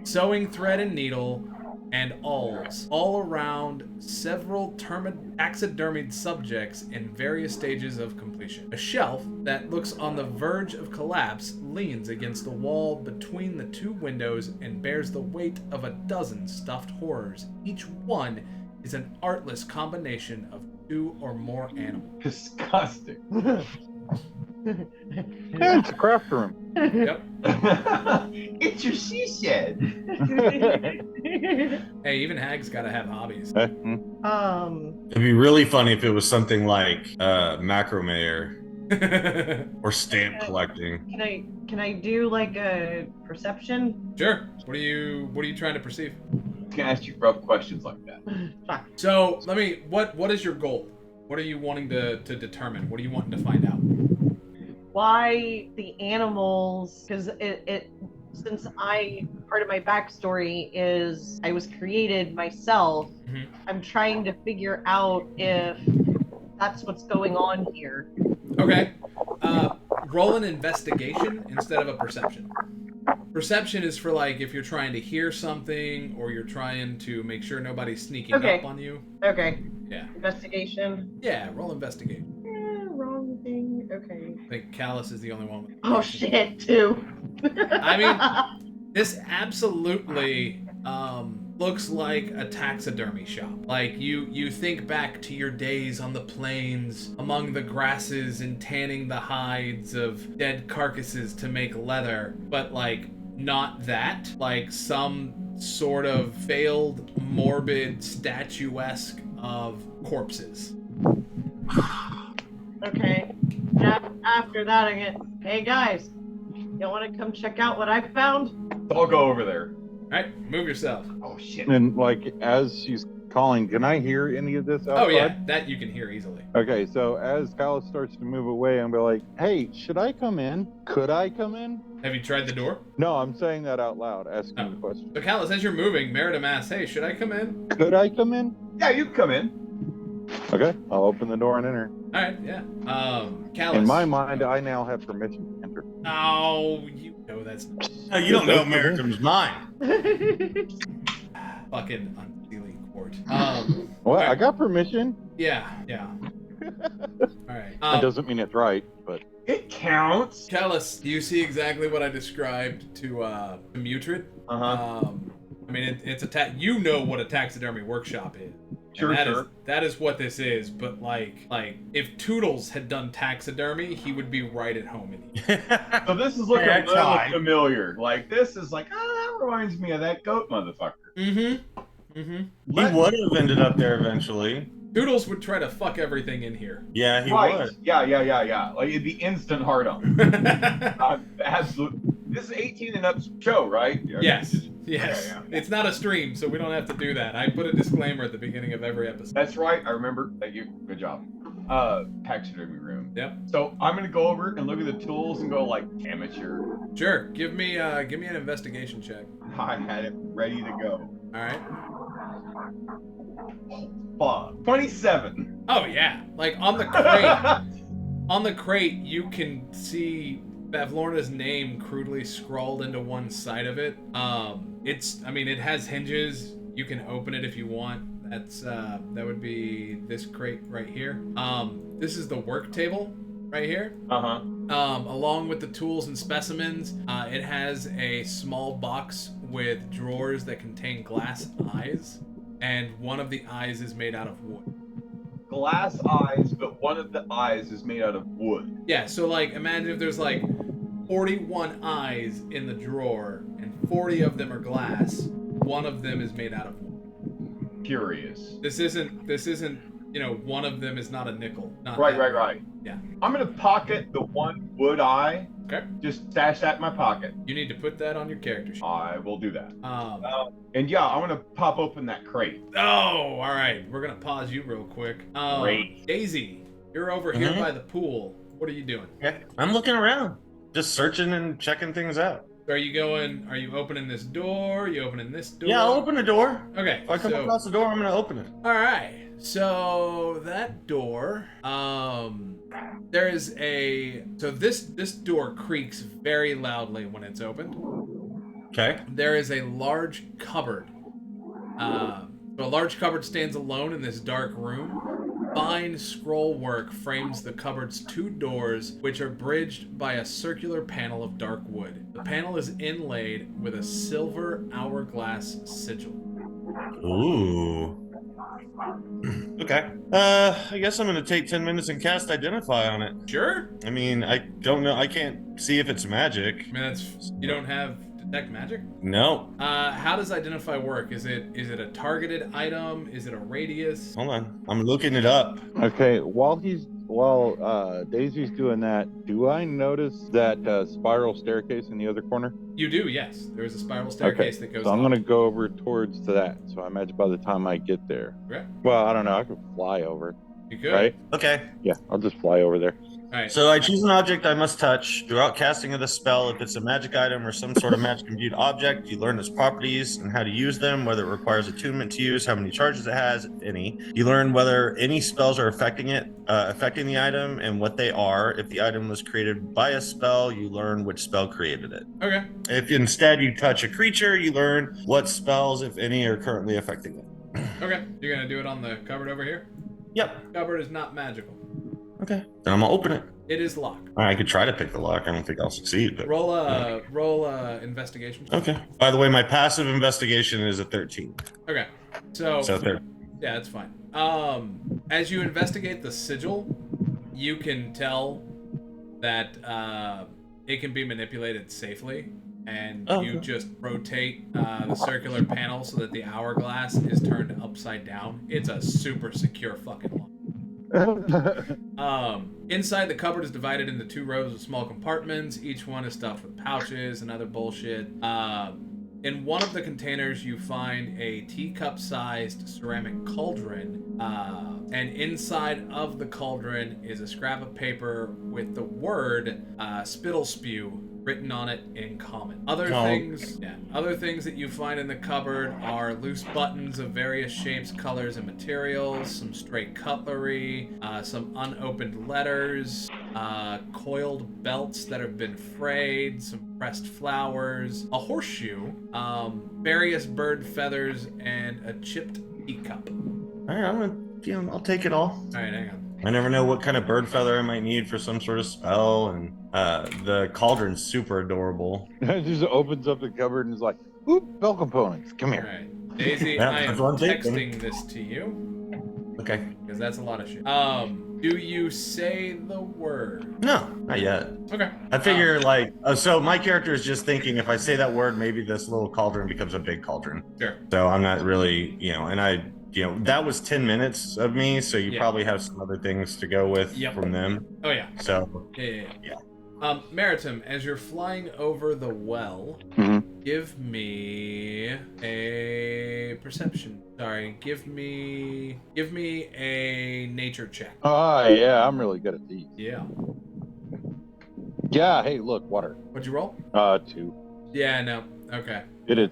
Sewing thread and needle, and awls. All around, several taxidermied subjects in various stages of completion. A shelf that looks on the verge of collapse leans against the wall between the two windows and bears the weight of a dozen stuffed horrors. Each one is an artless combination of 2 or more animals. Disgusting. Yeah, it's a craft room. Yep. It's your she shed. Hey, even hags gotta have hobbies. It'd be really funny if it was something like macrame or stamp collecting. Can I do like a perception? Sure. What are you trying to perceive? I can ask you rough questions like that. Fuck. So what is your goal? What are you wanting to determine? What are you wanting to find out? Why the animals? Because since part of my backstory is I was created myself. Mhm. I'm trying to figure out if that's what's going on here. Okay. Roll an investigation instead of a perception. Perception is for like if you're trying to hear something or you're trying to make sure nobody's sneaking Okay. up on you. Okay. Yeah. Investigation. Yeah, roll investigation. Wrong thing. Okay. I think Callus is the only one with Oh shit, too. I mean, this absolutely looks like a taxidermy shop. Like you think back to your days on the plains among the grasses and tanning the hides of dead carcasses to make leather, but like not that, like some sort of failed morbid statuesque of corpses. Okay. After that, I get, hey guys, you want to come check out what I found? I'll go over there. All right, move yourself. Oh shit. And like as she's Colin, can I hear any of this outside? Oh yeah, that you can hear easily. Okay, so as Callus starts to move away, I'm like, hey, should I come in? Could I come in? Have you tried the door? No, I'm saying that out loud, asking Oh. the question. So Callus, as you're moving, Meridim asks, "Hey, should I come in?" Could I come in? Yeah, you can come in. Okay, I'll open the door and enter. All right, yeah. Callus. In my mind, I now have permission to enter. Oh, you know that's not No, you don't know Mericum's mind. fucking unsealing court. What? right. I got permission. Yeah. All right. That doesn't mean it's right, but It counts. Callus, do you see exactly what I described to Mutrid? Uh-huh. I mean, it's a you know what a taxidermy workshop is. Sure, And sure. that is what this is. But like if Toodles had done taxidermy, he would be right at home in here. So this is looking Yeah, a little fine. familiar. Like, this is like, that reminds me of that goat motherfucker. He would have ended up there eventually. Toodles would try to fuck everything in here. Yeah, he Right. would. Yeah. Like, it'd be instant hard on. Absolutely. This is 18 and up show, right? Yes. Okay, yeah. It's not a stream, so we don't have to do that. I put a disclaimer at the beginning of every episode. That's right. I remember. Thank you. Good job. Taxidermy room. Yep. So I'm gonna go over and look at the tools and go like, amateur. Sure. Give me an investigation check. I had it ready to go. All right. Fuck. 27. Oh yeah. Like on the crate. On the crate, you can see Bavlorna's name crudely scrawled into one side of it. It has hinges. You can open it if you want. That would be this crate right here. This is the work table right here. Uh-huh. Along with the tools and specimens, it has a small box with drawers that contain glass eyes, and one of the eyes is made out of wood. Glass eyes, but one of the eyes is made out of wood. Yeah, so like imagine if there's like 41 eyes in the drawer and 40 of them are glass. One of them is made out of wood. Curious. This isn't, one of them is not a nickel. Not Right. Yeah. I'm gonna pocket the one wood eye. Okay. Just stash that in my pocket. You need to put that on your character sheet. I will do that. Um, I'm gonna pop open that crate. Oh, all right. We're gonna pause you real quick. Great. Daisy, you're over here Mhm. by the pool. What are you doing? Okay. I'm looking around, just searching and checking things out. Are you opening this door? Are you opening this door? Yeah, I'll open the door. Okay. If I come so, across the door, I'm gonna open it. all right. So that door, this door creaks very loudly when it's opened. Okay. There is a large cupboard. So a large cupboard stands alone in this dark room. Fine scroll work frames the cupboard's two doors, which are bridged by a circular panel of dark wood. The panel is inlaid with a silver hourglass sigil. Ooh. Okay. I guess I'm gonna take 10 minutes and cast Identify on it. Sure. I mean, I don't know. I can't see if it's magic. I mean, you don't have detect magic. No. How does Identify work? Is it a targeted item? Is it a radius? Hold on. I'm looking it up. okay. While Daisy's doing that, do I notice that spiral staircase in the other corner? You do, yes. There is a spiral staircase that goes. So I'm up. gonna go over towards that. So I imagine by the time I get there, Okay. well, I don't know. I could fly over, You could. right? Okay. Yeah, I'll just fly over there. All right. So I choose an object I must touch. Throughout casting of the spell, if it's a magic item or some sort of magic imbued object, you learn its properties and how to use them, whether it requires attunement to use, how many charges it has, if any. You learn whether any spells are affecting the item and what they are. If the item was created by a spell, you learn which spell created it. Okay. If instead you touch a creature, you learn what spells, if any, are currently affecting it. Okay. You're gonna do it on the cupboard over here. Yep. Cupboard is not magical. Okay. Then I'm gonna open it. It is locked. I could try to pick the lock. I don't think I'll succeed. But Roll a investigation. okay. By the way, my passive investigation is a 13. Okay. So there. yeah, that's fine. As you investigate the sigil, you can tell that it can be manipulated safely, and you just rotate the circular panel so that the hourglass is turned upside down. It's a super secure fucking lock. Inside the cupboard is divided into two rows of small compartments. Each one is stuffed with pouches and other bullshit. In one of the containers, you find a teacup-sized ceramic cauldron, and inside of the cauldron is a scrap of paper with the word "spittle spew" written on it in common. Other things that you find in the cupboard are loose buttons of various shapes, colors, and materials, some stray cutlery, some unopened letters, coiled belts that have been frayed, some pressed flowers, a horseshoe, various bird feathers, and a chipped teacup. All right, I'll take it all. All right, hang on. I never know what kind of bird feather I might need for some sort of spell, and the cauldron's super adorable. It just opens up the cupboard and is like, oop, bell components. Come All here. right, Daisy, Yeah, I am that's what I'm taking. texting this to you Okay. because that's a lot of shit. Do you say the word? No, not yet. Okay. I figure so my character is just thinking if I say that word, maybe this little cauldron becomes a big cauldron. Sure. So I'm not really, that was 10 minutes of me, so you probably have some other things to go with from them. Oh yeah. So Yeah. Maritim, as you're flying over the well, give me a perception. Sorry, give me a nature check. Oh, yeah, I'm really good at these. Yeah. Yeah, hey, look, water. What'd you roll? 2. Yeah, no. Okay. It is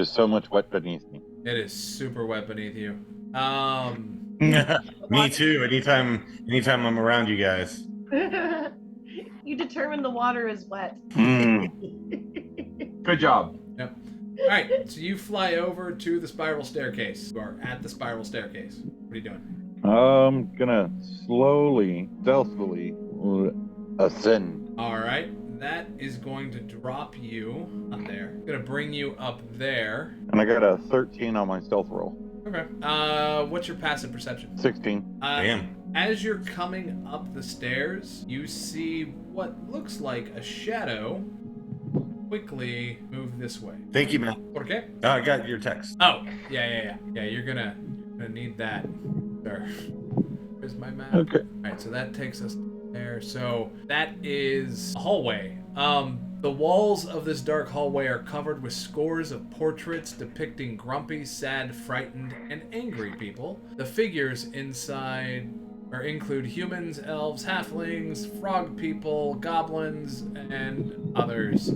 so much wet beneath me. It is super wet beneath you. me too. Anytime I'm around you guys. You determine the water is wet. Good job. Yep. All right, so you fly over to the spiral staircase. You are at the spiral staircase. What are you doing? I'm gonna slowly, stealthily ascend. All right, that is going to drop you up there. Gonna bring you up there. And I got a 13 on my stealth roll. Okay. What's your passive perception? 16. Damn. As you're coming up the stairs, you see what looks like a shadow quickly move this way. Thank you, man. Okay. I got your text. Oh, yeah. You're gonna need that. There. Where's my map? Okay. All right, so that takes us there. So that is a hallway. The walls of this dark hallway are covered with scores of portraits depicting grumpy, sad, frightened, and angry people. The figures inside include humans, elves, halflings, frog people, goblins, and others.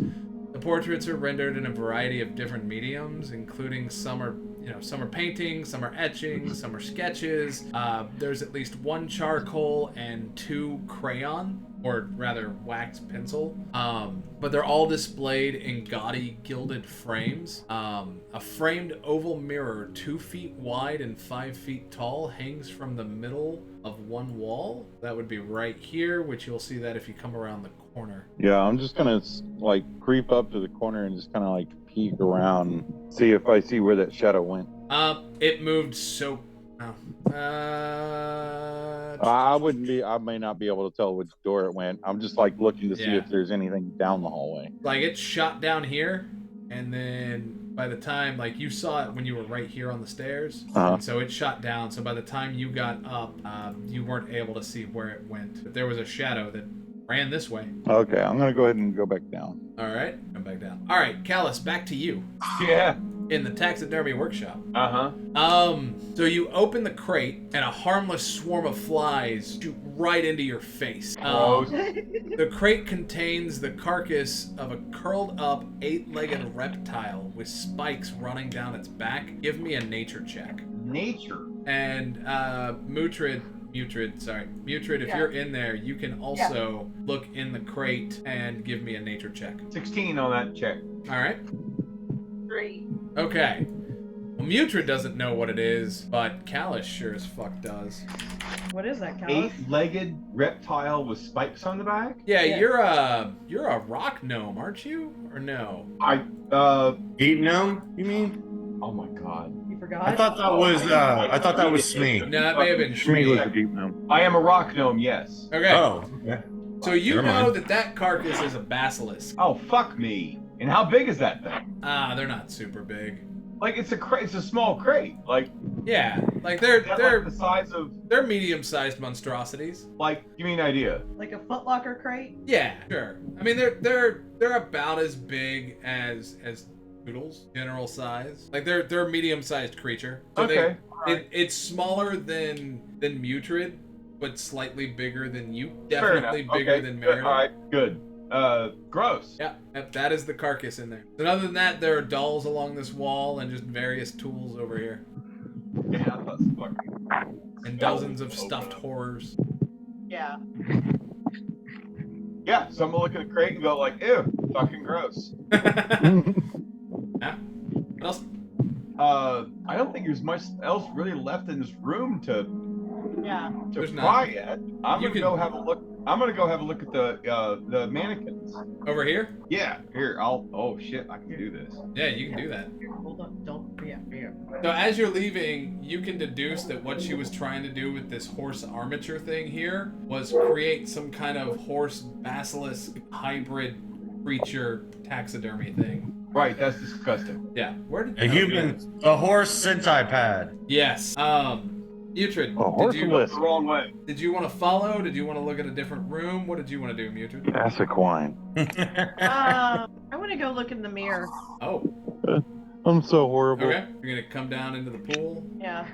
The portraits are rendered in a variety of different mediums, including some are paintings, some are etchings, some are sketches. There's at least 1 charcoal and 2 crayon, or rather wax pencil. But they're all displayed in gaudy gilded frames. A framed oval mirror 2 feet wide and 5 feet tall hangs from the middle of one wall. That would be right here, which you'll see that if you come around the corner. Yeah, I'm just gonna creep up to the corner and just kind of peek around and see if I see where that shadow went. It moved so. I may not be able to tell which door it went. I'm just looking to see if there's anything down the hallway. It shot down here, and then by the time you saw it when you were right here on the stairs, and so it shot down. So by the time you got up, you weren't able to see where it went. But there was a shadow that ran this way. Okay, I'm gonna go ahead and go back down. All right, come back down. All right, Callus, back to you. Yeah. In the taxidermy workshop. Uh-huh. So you open the crate, and a harmless swarm of flies shoot right into your face. The crate contains the carcass of a curled up 8-legged reptile with spikes running down its back. Give me a nature check. Nature. And Mutrid, if you're in there, you can also look in the crate and give me a nature check. 16 on that check. All right. 3. Okay. Well, Mutrid doesn't know what it is, but Callus sure as fuck does. What is that, Callus? 8-legged reptile with spikes on the back? Yeah, you're a rock gnome, aren't you? Or no? Deep gnome, you mean? Oh my god. You forgot? I thought that was Smee. No, it may have been Shmi was Shmi. a deep gnome. I am a rock gnome, yes. Okay. Oh, okay. So you Never know mind. that carcass is a basilisk. Oh, fuck me. And how big is that thing? They're not super big. It's a small crate. Yeah, They're the size of, they're medium-sized monstrosities. give me an idea. Like a Foot Locker crate? Yeah, sure. I mean, they're about as big as noodles, general size. Like they're a medium-sized creature. So Okay. it's smaller than Mutrid, but slightly bigger than you. Fair enough. Definitely bigger Okay, than good. Merida. All right, good. Gross. Yeah, that is the carcass in there. And other than that, there are dolls along this wall and just various tools over here. Yeah, that's fucking. And dozens of stuffed horrors. Yeah. Yeah, so I'm gonna look at the crate and go like, ew, fucking gross. Yeah. What else? I don't think there's much else really left in this room to Yeah. There's pry not. at. I'm You gonna can- go have a look. I'm gonna go have a look at the mannequins. Over here? Yeah, here. Oh shit, I can do this. Yeah, you can do that. Here, hold on. Don't. Yeah. So as you're leaving, you can deduce that what she was trying to do with this horse armature thing here was create some kind of horse basilisk hybrid creature taxidermy thing. Right, that's disgusting. Yeah. Where did A horse centipede. Yes. Mutrid, A horse did you list. The wrong way. want to follow? Did you want to look at a different room? What did you want to do, Mutrid? Assequine. I want to go look in the mirror. Oh, I'm so horrible. okay. You're gonna come down into the pool. Yeah.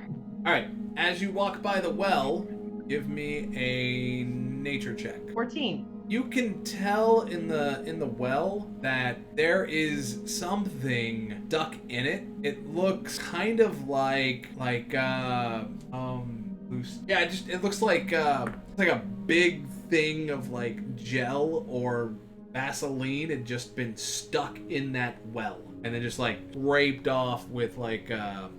All right. As you walk by the well, give me a nature check. 14. You can tell in the well that there is something stuck in it. It looks kind of like loose. Yeah, it looks like it's like a big thing of like gel or Vaseline had just been stuck in that well and then just like scraped off with like a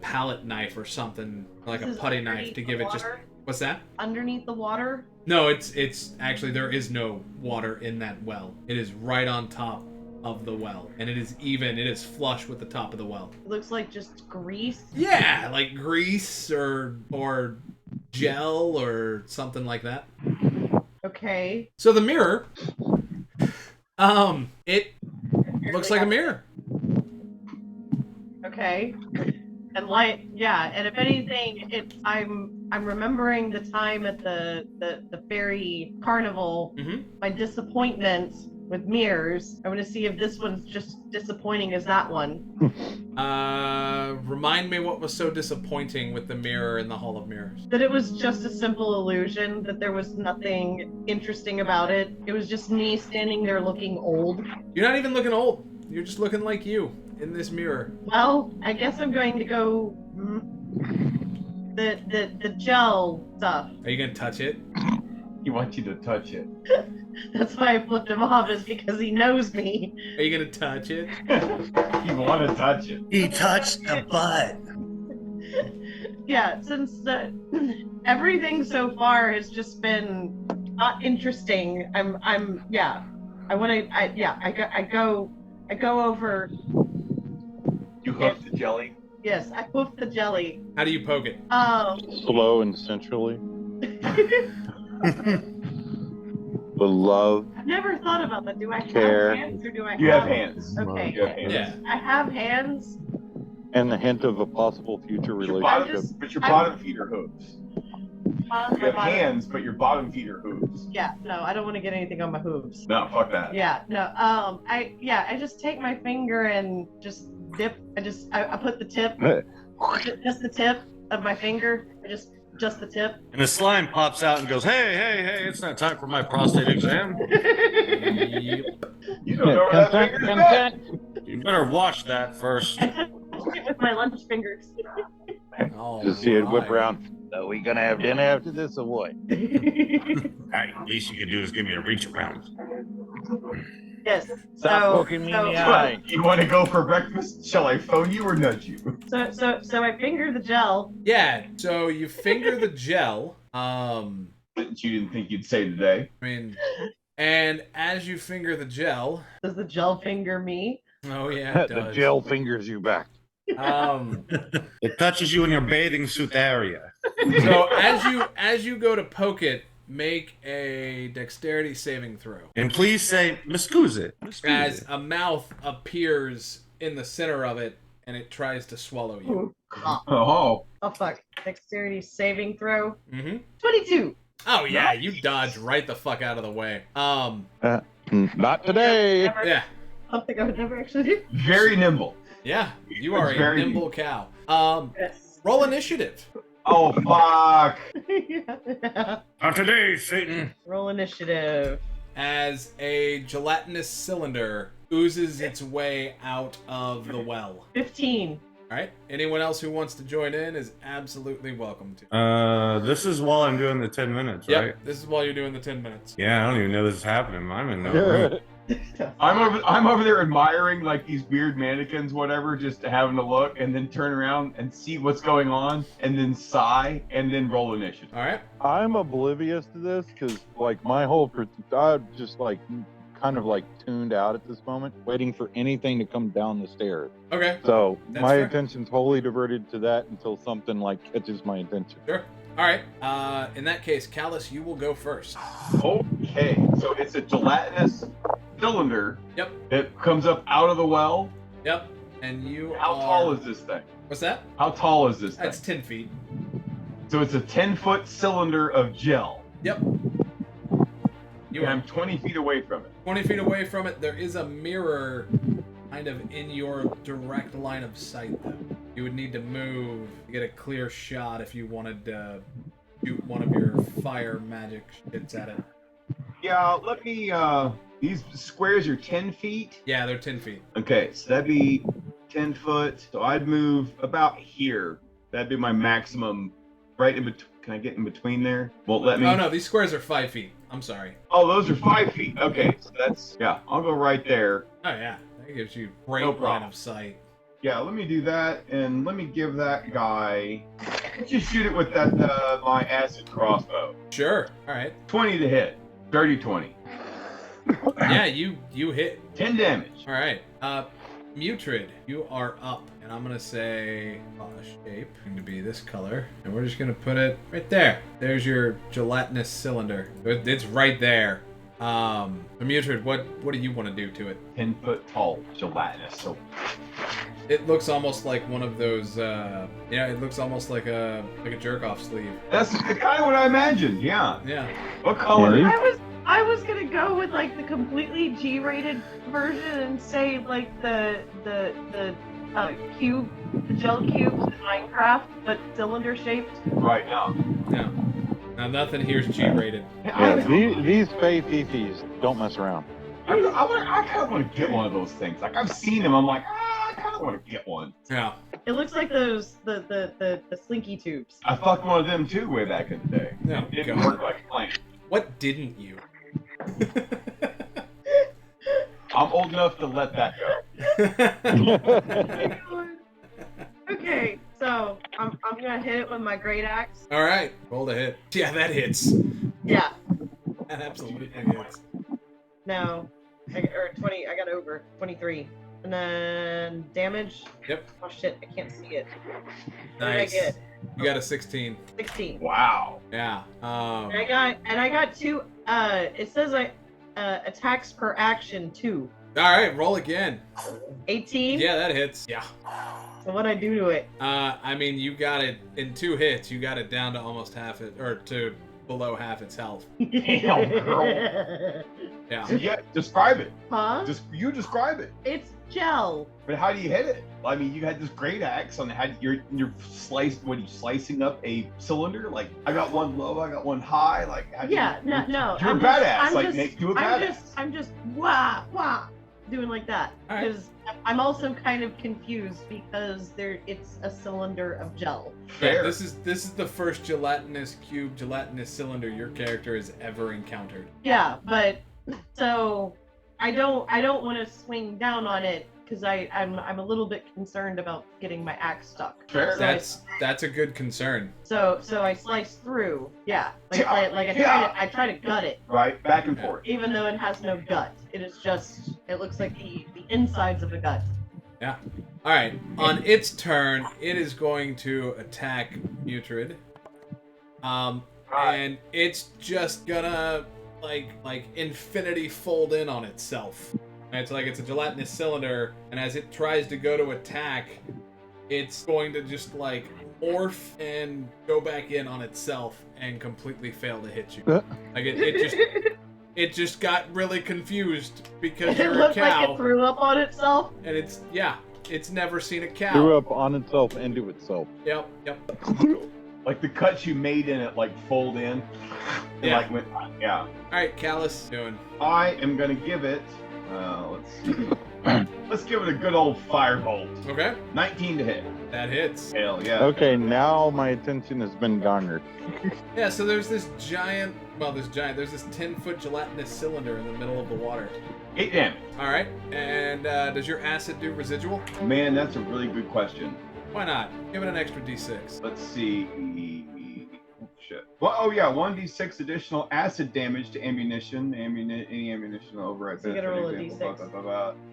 palette knife or something, like This a is putty knife underneath to the give it just. water? What's that? Underneath the water? No, it's actually there is no water in that well. It is right on top of the well, and it is flush with the top of the well. It looks like just grease. Yeah, like grease or gel or something like that. Okay. So the mirror, it looks like a mirror. Okay. And and if anything, I'm remembering the time at the fairy carnival, my disappointment with mirrors. I want to see if this one's just disappointing as that one. Remind me what was so disappointing with the mirror in the Hall of Mirrors. That it was just a simple illusion, that there was nothing interesting about it. It was just me standing there looking old. You're not even looking old. You're just looking like you in this mirror. Well, I guess I'm going to go the gel stuff. Are you gonna touch it? He wants you to touch it. That's why I flipped him off, is because he knows me. Are you gonna touch it? You want to touch it. He touched a butt. Yeah, since everything so far has just been not interesting. I go over. You hooked the jelly. Yes, I hoof the jelly. How do you poke it? Slow and sensually. The love. I've never thought about that. Do I Care. have hands or do I You have hands. Okay. You have hands. Yeah. I have hands. And the hint of a possible future But your relationship. bottom feet are hooves. On You my have bottom. hands, but your bottom feet are hooves. Yeah, no, I don't want to get anything on my hooves. No, fuck that. Yeah, no. I just take my finger and just dip. I put the tip, just the tip of my finger. Just the tip. And the slime pops out and goes, hey, it's not time for my prostate exam. Yep. You don't know where that Consent, finger's consent. You better wash that first. I touch it with my lunch fingers. Just see it whip around. So we gonna have dinner after this or what? Hey, least you can do is give me a reach around. Yes. Stop poking me in the at. eye. You want to go for breakfast? Shall I phone you or nudge you? So I finger the gel. Yeah, so you finger the gel. That you didn't think you'd say today. I mean, and as you finger the gel, Does the gel finger me? oh yeah, it The does. gel fingers you back. It touches you in your bathing suit area. So as you go to poke it, make a dexterity saving throw. And please say, "Miscuse it." As a mouth appears in the center of it, and it tries to swallow you. Oh. Oh fuck. Dexterity saving throw. Mm-hmm. 22. Oh yeah, you dodge right the fuck out of the way. Not today. Yeah. something I would never actually do. Very nimble. Yeah, you are It's a very nimble cow. Yes. Roll initiative. Oh fuck! Yeah. Not today, Satan. Roll initiative. As a gelatinous cylinder oozes its way out of the well. 15. All right. Anyone else who wants to join in is absolutely welcome to. This is while I'm doing the 10 minutes, Yep. right? This is while you're doing the 10 minutes. Yeah, I don't even know this is happening. I'm in another room. I'm over there admiring like these weird mannequins, whatever, just having a look, and then turn around and see what's going on, and then sigh, and then roll initiative. All right. I'm oblivious to this because, like, my whole, I'm just like kind of like tuned out at this moment, waiting for anything to come down the stairs. Okay. So That's my fair. attention's wholly diverted to that until something like catches my attention. Sure. All right. In that case, Callus, you will go first. Okay, so it's a gelatinous cylinder. Yep. That comes up out of the well. Yep. And you How are... tall is this thing? What's that? How tall is this thing? That's 10 feet. So it's a 10-foot cylinder of gel. Yep. You And are I'm 20 feet away from it. 20 feet away from it. There is a mirror kind of in your direct line of sight, though. You would need to move to get a clear shot if you wanted to shoot one of your fire magic shits at it. Yeah, let me, these squares are 10 feet. Yeah, they're 10 feet. Okay, so that'd be 10 foot. So I'd move about here. That'd be my maximum, right in between. Can I get in between there? Won't let me. Oh, no, these squares are 5 feet. I'm sorry. Oh, those are 5 feet. Okay, so that's, yeah, I'll go right there. Oh, yeah. That gives you great No line problem. of sight. Yeah, let me do that, and let me give that guy. Let's just shoot it with that my acid crossbow. Sure. All right. 20 to hit. Dirty 20. Yeah, you hit. 10 damage. All right. Mutrid, you are up, and I'm gonna say shape going to be this color, and we're just gonna put it right there. There's your gelatinous cylinder. It's right there. Mutrid, what do you want to do to it? 10 foot tall, gelatinous. So It looks almost like one of those. It looks almost like a jerk off sleeve. that's kind of what I imagined. Yeah. Yeah. What color? Yeah. I was gonna go with like the completely G-rated version and say like the cube, the gel cubes in Minecraft, but cylinder shaped. Right now. No. Now nothing here's G-rated. Yeah, these Fey Fifis don't mess around. I kind of want to get one of those things. Like I've seen them. I'm like, I kind of want to get one. Yeah. It looks like those the slinky tubes. I fucked one of them too way back in the day. No. It didn't God. work like planned. What didn't you? I'm old enough to let that go. Okay, so I'm gonna hit it with my great axe. All right. Roll to hit. Yeah, that hits. Yeah. That absolutely hits. No. Or 20. I got over 23. And then damage. Yep. Oh shit! I can't see it. What Nice. did I get? You got a 16. 16. Wow. Yeah. And I got 2. It says attacks per action 2. All right. Roll again. 18. Yeah, that hits. Yeah. So what I do to it? I mean, you got it in 2 hits. You got it down to almost half it, or to below half its health. Damn, girl. Yeah. So yeah, describe it. Huh? Just you describe it. It's gel. But how do you hit it? I mean, you had this great axe on how you're sliced. What are you slicing up a cylinder? Like I got one low, I got one high. Like how do Yeah. you, No. You're a badass. Make you a badass. I'm just wah doing like that All right. because I'm also kind of confused because it's a cylinder of gel. Yeah, Fair. this is the first gelatinous cylinder your character has ever encountered. Yeah, but so I don't want to swing down on it because I'm a little bit concerned about getting my axe stuck. Fair. So That's a good concern. So I slice through. Yeah, like I try to gut it, Right, back and forth. even though it has no gut. It looks like the insides of a gut. Yeah. All right. On its turn, it is going to attack Mutrid. And it's just gonna like infinity fold in on itself. And it's like it's a gelatinous cylinder, and as it tries to go to attack, it's going to just like morph and go back in on itself and completely fail to hit you. Like it just It just got really confused because It you're a looked like cow. it threw up on itself. And it's never seen a cow. Threw up on itself into itself. Yep. Like the cuts you made in it, like fold in. And Yeah. like went, yeah. All right, Callus, doing. I am gonna give it. Let's see. Let's give it a good old firebolt. Okay, 19 to hit. that hits. Hell yeah. Okay, now my attention has been garnered. Yeah, so there's this giant, there's this 10-foot gelatinous cylinder in the middle of the water. 8 damage. All right, and does your acid do residual? Man, that's a really good question. Why not? Give it an extra d6. Let's see. Oh, shit. Well, oh yeah, 1d6 additional acid damage to ammunition. Any ammunition over. So you gotta roll a d6.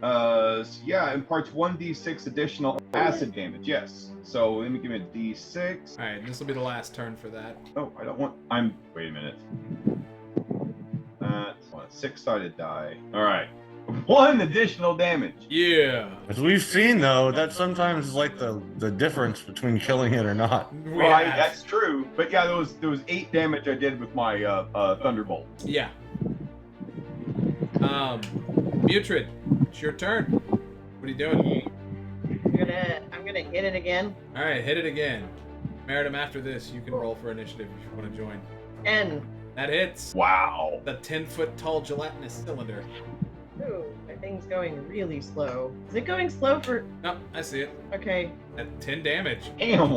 So yeah, imparts 1d6 additional acid damage. Yes. So let me give it a d6. All right, this will be the last turn for that. Oh, I don't want. Wait a minute. That's on a 6-sided die. All right. 1 additional damage. Yeah. As we've seen, though, that sometimes is like the difference between killing it or not. Right, that's true. But yeah, there was 8 damage I did with my thunderbolt. Yeah. Mutrid, it's your turn. What are you doing? I'm gonna hit it again. All right, hit it again. Meritum, after this, you can roll for initiative if you want to join. 10. That hits. Wow. The 10-foot tall gelatinous cylinder. Ooh, my thing's going really slow. Is it going slow for? Oh, I see it. Okay. At 10 damage. Damn.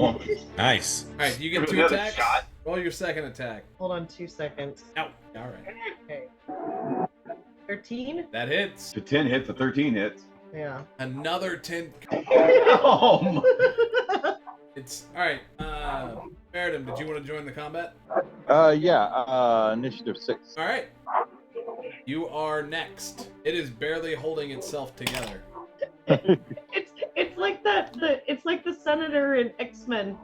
Nice. All right, you get Give it 2 another attacks. shot. Roll your second attack. Hold on 2 seconds. Ow. All right. Okay. 13? That hits. The 10 hits, the 13 hits. Yeah. Another 10. Damn. It's all right. Meritum, did you want to join the combat? Yeah, initiative 6. All right. You are next. It is barely holding itself together. It's like that. It's like the senator in X-Men.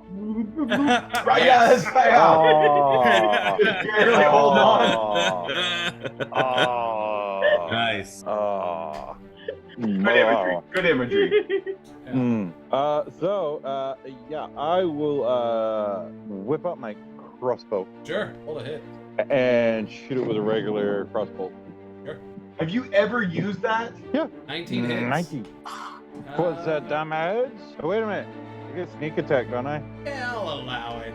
Right, yeah, that's right. Oh, Barely hold on. oh, Nice. oh. Good imagery. Good imagery. Yeah, I will whip out my crossbow Sure. Hold a hit. and shoot it with a regular crossbow. Have you ever used that? 19 hits. 19. What's that damage? Oh, wait a minute. I get sneak attack, don't I? Yeah, I'll allow it.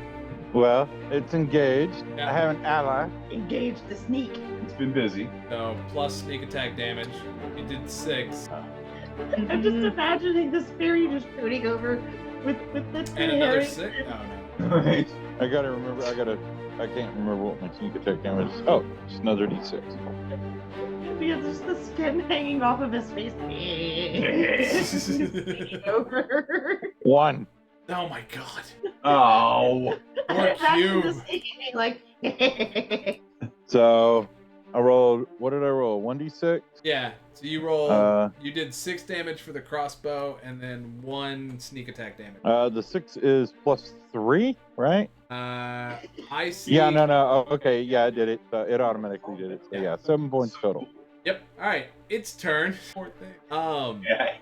Well, it's engaged. Yeah. I have an ally. Engage the sneak. It's been busy. So plus sneak attack damage. You did 6. I'm just imagining this fairy just shooting over with the And another fairy. 6. Oh no. Right. I gotta remember. I can't remember what my sneak attack damage is. Oh, just another d6. Yeah, just the skin hanging off of his face. Over. 1. Oh my god. Oh. Poor Imagine cube. the sneak being like. So I rolled. What did I roll? 1d6. Yeah. So you roll. You did 6 damage for the crossbow, and then 1 sneak attack damage. The 6 is plus 3, right? I see. Yeah, no. Oh, okay, yeah, I did it. It automatically did it. So yeah, 7 points total. Yep. All right. It's turn. Poor thing. Yeah.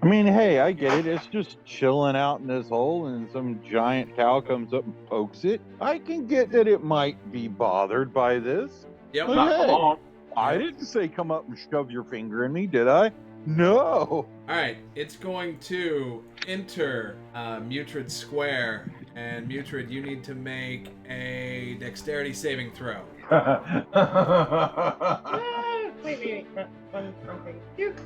I mean, hey, I get it. It's just chilling out in this hole, and some giant cow comes up and pokes it. I can get that it might be bothered by this. Yep. Not Not Okay. for long. I didn't say come up and shove your finger in me, did I? No. All right. It's going to enter Mutrid Square, and Mutrid, you need to make a dexterity saving throw. Wait. Okay.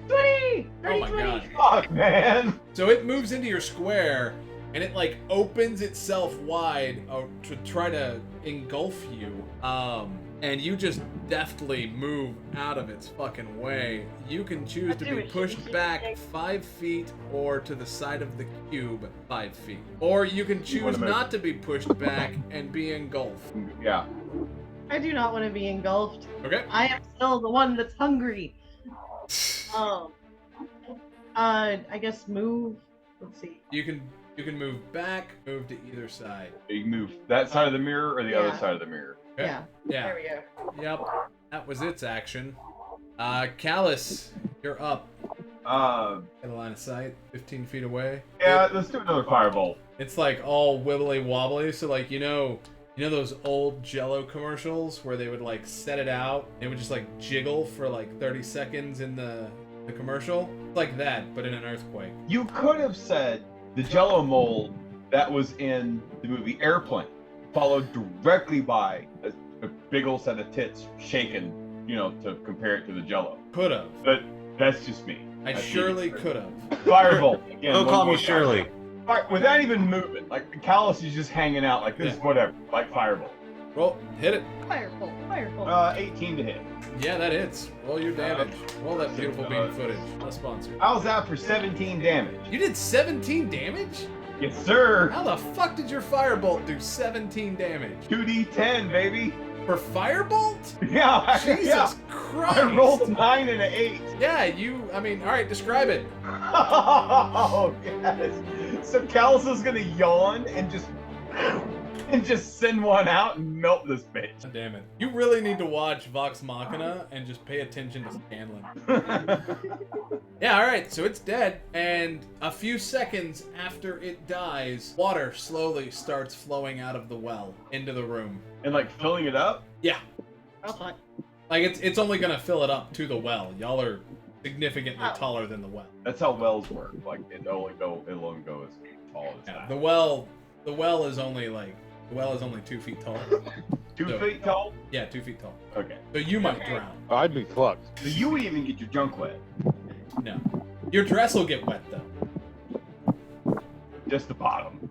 20! Oh my 20. god. Fuck, man. So it moves into your square, and it like opens itself wide to try to engulf you. And you just deftly move out of its fucking way. You can choose to be pushed back 5 feet or to the side of the cube 5 feet. Or you can choose not to be pushed back and be engulfed. Yeah. I do not want to be engulfed. Okay? I am still the one that's hungry. I guess move. Let's see. You can move back, move to either side. You can move that side of the mirror or the other Yeah. side of the mirror. Okay? Yeah. Yeah. There we go. Yep. That was its action. Callus, you're up. Yeah, In a line of sight, 15 feet away. let's do another firebolt. It's like all wibbly wobbly, so like You know those old Jello commercials where they would like set it out, it would just like jiggle for like 30 seconds in the commercial? It's like that, but in an earthquake. You could have said the Jello mold that was in the movie Airplane, followed directly by a big old set of tits shaken, to compare it to the Jello. Could have. But that's just me. I surely could have. Firebolt. Again, Don't one call more me time. Shirley. Without even moving, like Callus is just hanging out, like this, Yeah. whatever, like Firebolt. Roll, hit it. Firebolt. 18 to hit. Yeah, that hits. Roll your damage. Roll that beautiful bean footage. Not sponsored. I was out for 17 damage. You did 17 damage? Yes, sir. How the fuck did your firebolt do 17 damage? 2d10, baby. For firebolt? Yeah, Jesus yeah. Christ! I rolled a 9 and an 8. Yeah, alright, describe it. Oh, yes. So Callus is gonna yawn and just send one out and melt this bitch. God damn it. You really need to watch Vox Machina and just pay attention to Scanlan. Yeah, alright, so it's dead, and a few seconds after it dies, water slowly starts flowing out of the well into the room. And like filling it up? Yeah. Okay. Like, it's only gonna fill it up to the well. Y'all are significantly taller than the well. That's how wells work. Like it'll only go as tall as Yeah, that. the well is only 2 feet tall. 2 So- feet tall? Yeah, 2 feet tall. Okay. So you might drown. I'd be fucked. So you would even get your junk wet. No. Your dress will get wet though. Just the bottom.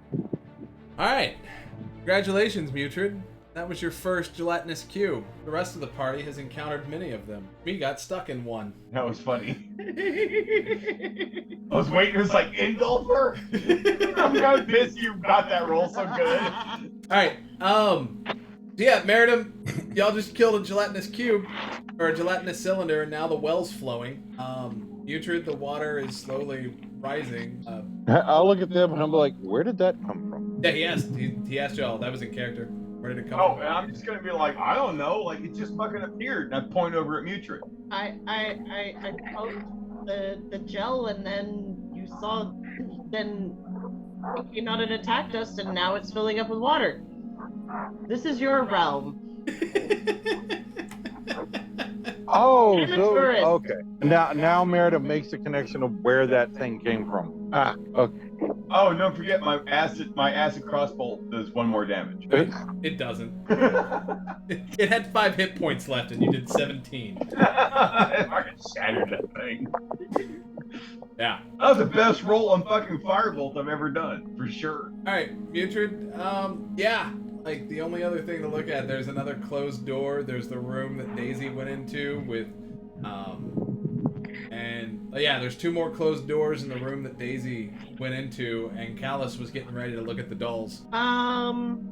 Alright. Congratulations, Mutrid. That was your first gelatinous cube. The rest of the party has encountered many of them. We got stuck in one. That was funny. I was waiting, it was like, Ingolfer? I'm kind of pissed you got that roll so good. Alright, so yeah, Meridum, y'all just killed a gelatinous cube, or a gelatinous cylinder, and now the well's flowing. Mutrid, the water is slowly rising. I'll look at them and I'm like, where did that come from? Yeah, he asked y'all. That was in character. Where did it come Oh, from? and I'm just gonna be like, I don't know, like it just fucking appeared. And I point over at Mutrid. I poked the gel, and then you saw, then it came out and attacked us, and now it's filling up with water. This is your realm. Oh, I'm a so tourist. okay. Now Merida makes the connection of where that thing came from. Ah, okay. Oh, don't forget my acid crossbolt does 1 more damage. It doesn't. It had 5 hit points left, and you did 17. I fucking shattered that thing. Yeah. That was the best roll on fucking Firebolt I've ever done, for sure. Alright, Mutrid, yeah. Like, the only other thing to look at, there's another closed door. There's the room that Daisy went into with, yeah, there's 2 more closed doors in the room that Daisy went into, and Callus was getting ready to look at the dolls. I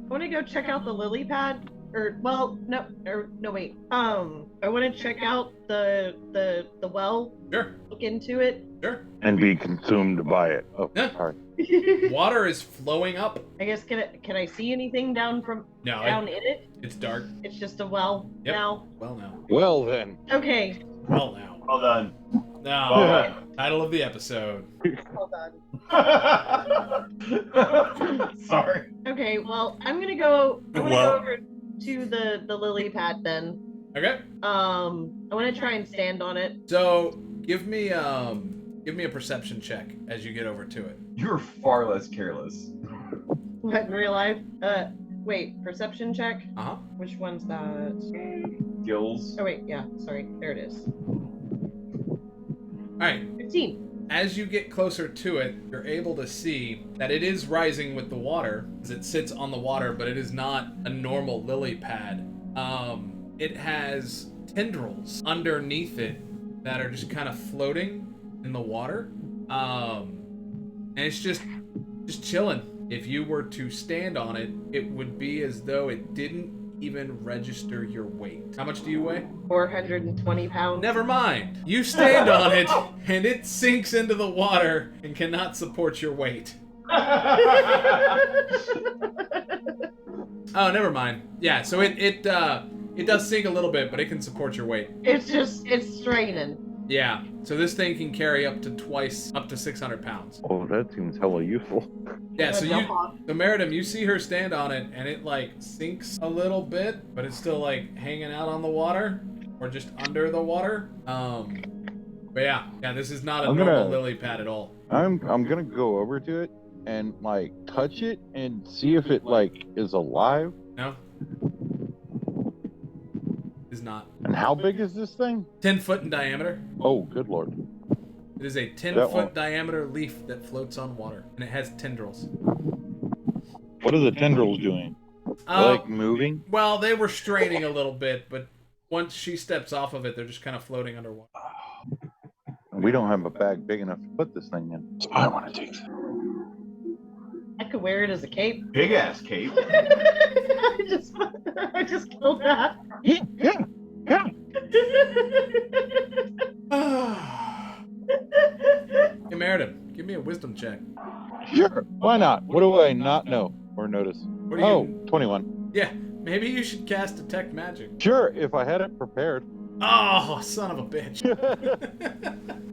want to go check out the lily pad. Wait. I want to check out the well. Sure, Look into it. sure. And be consumed by it. Oh, Yeah. sorry. Water is flowing up. I guess can I see anything down No, in it? it's dark. It's just a well Yep. now. Well, now. Well then. Okay. Well, now. Well done. Now, Well title of the episode. Hold on. done. Sorry. Okay. Well, I'm gonna go Well- over to the lily pad then. Okay. I want to try and stand on it. So, give me a perception check as you get over to it. You're far less careless. What, in real life? Wait, perception check? Uh-huh. Which one's that? Gills. Oh wait, yeah, sorry, there it is. Alright. 15. As you get closer to it, you're able to see that it is rising with the water, as it sits on the water, but it is not a normal lily pad. It has tendrils underneath it that are just kind of floating in the water. And it's just chilling. If you were to stand on it, it would be as though it didn't even register your weight. How much do you weigh? 420 pounds. Never mind. You stand on it, and it sinks into the water and cannot support your weight. Oh, never mind. Yeah, so it does sink a little bit, but it can support your weight. It's straining. Yeah. So this thing can carry up to 600 pounds. Oh, that seems hella useful. Yeah. So Jump on. Meridim, you see her stand on it, and it like sinks a little bit, but it's still like hanging out on the water, or just under the water. But yeah, this is not a normal lily pad at all. I'm gonna go over to it and like touch it and see if it like is alive. No. Is not. And how big is this thing? 10 foot in diameter. Oh, good lord. It is a 10 That foot one. diameter leaf that floats on water, and it has tendrils. What are the tendrils doing? Like moving? Well, they were straining a little bit, but once she steps off of it, they're just kind of floating underwater. We don't have a bag big enough to put this thing in. So I want to take this. I could wear it as a cape. Big ass cape. I just killed that. Yeah. Hey, Meredith, give me a wisdom check. Sure. Why not? What do I not know or notice? What do you... 21. Yeah, maybe you should cast Detect Magic. Sure, if I had it prepared. Oh, son of a bitch.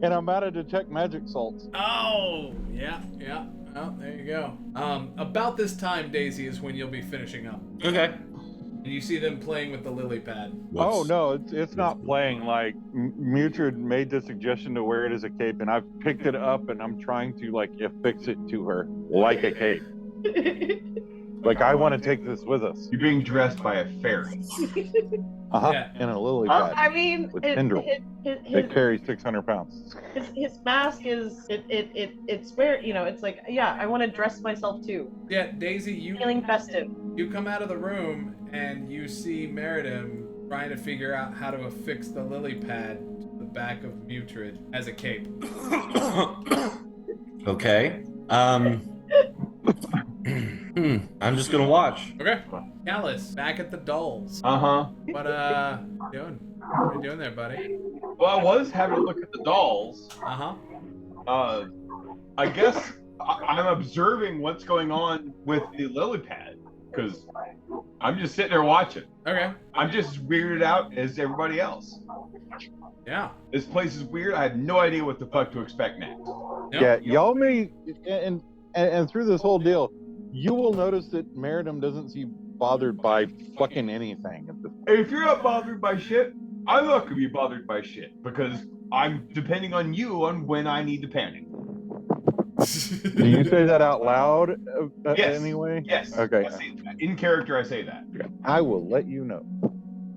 And I'm out of detect magic salts. Oh, yeah. Oh, there you go. About this time, Daisy, is when you'll be finishing up. Okay. And you see them playing with the lily pad. Oh no, it's not playing. Like Mutrid made the suggestion to wear it as a cape, and I've picked it up and I'm trying to like affix it to her like a cape. Like I want to take this with us. You're being dressed by a fairy. Yeah. And a lily pad. I mean, With tendrils. They carry 600 pounds. his mask is it's where it's like I want to dress myself too. Yeah, Daisy, Feeling festive. you come out of the room and you see Meridim trying to figure out how to affix the lily pad to the back of Mutrid as a cape. Okay. I'm just gonna watch. Okay. Callus, back at the dolls. Uh-huh. What you doing? What are you doing there, buddy? Well, I was having a look at the dolls. Uh-huh. I guess I'm observing what's going on with the lily pad, because I'm just sitting there watching. Okay. I'm just as weirded out as everybody else. Yeah. This place is weird. I have no idea what the fuck to expect next. Yep. Yeah, y'all may, and through this whole deal, you will notice that Meridim doesn't seem bothered by fucking anything at this point. If you're not bothered by shit, I'm not gonna be bothered by shit, because I'm depending on you on when I need to panic. Do you say that out loud Yes. anyway? Yes. Okay. I say that. In character, I say that. I will let you know.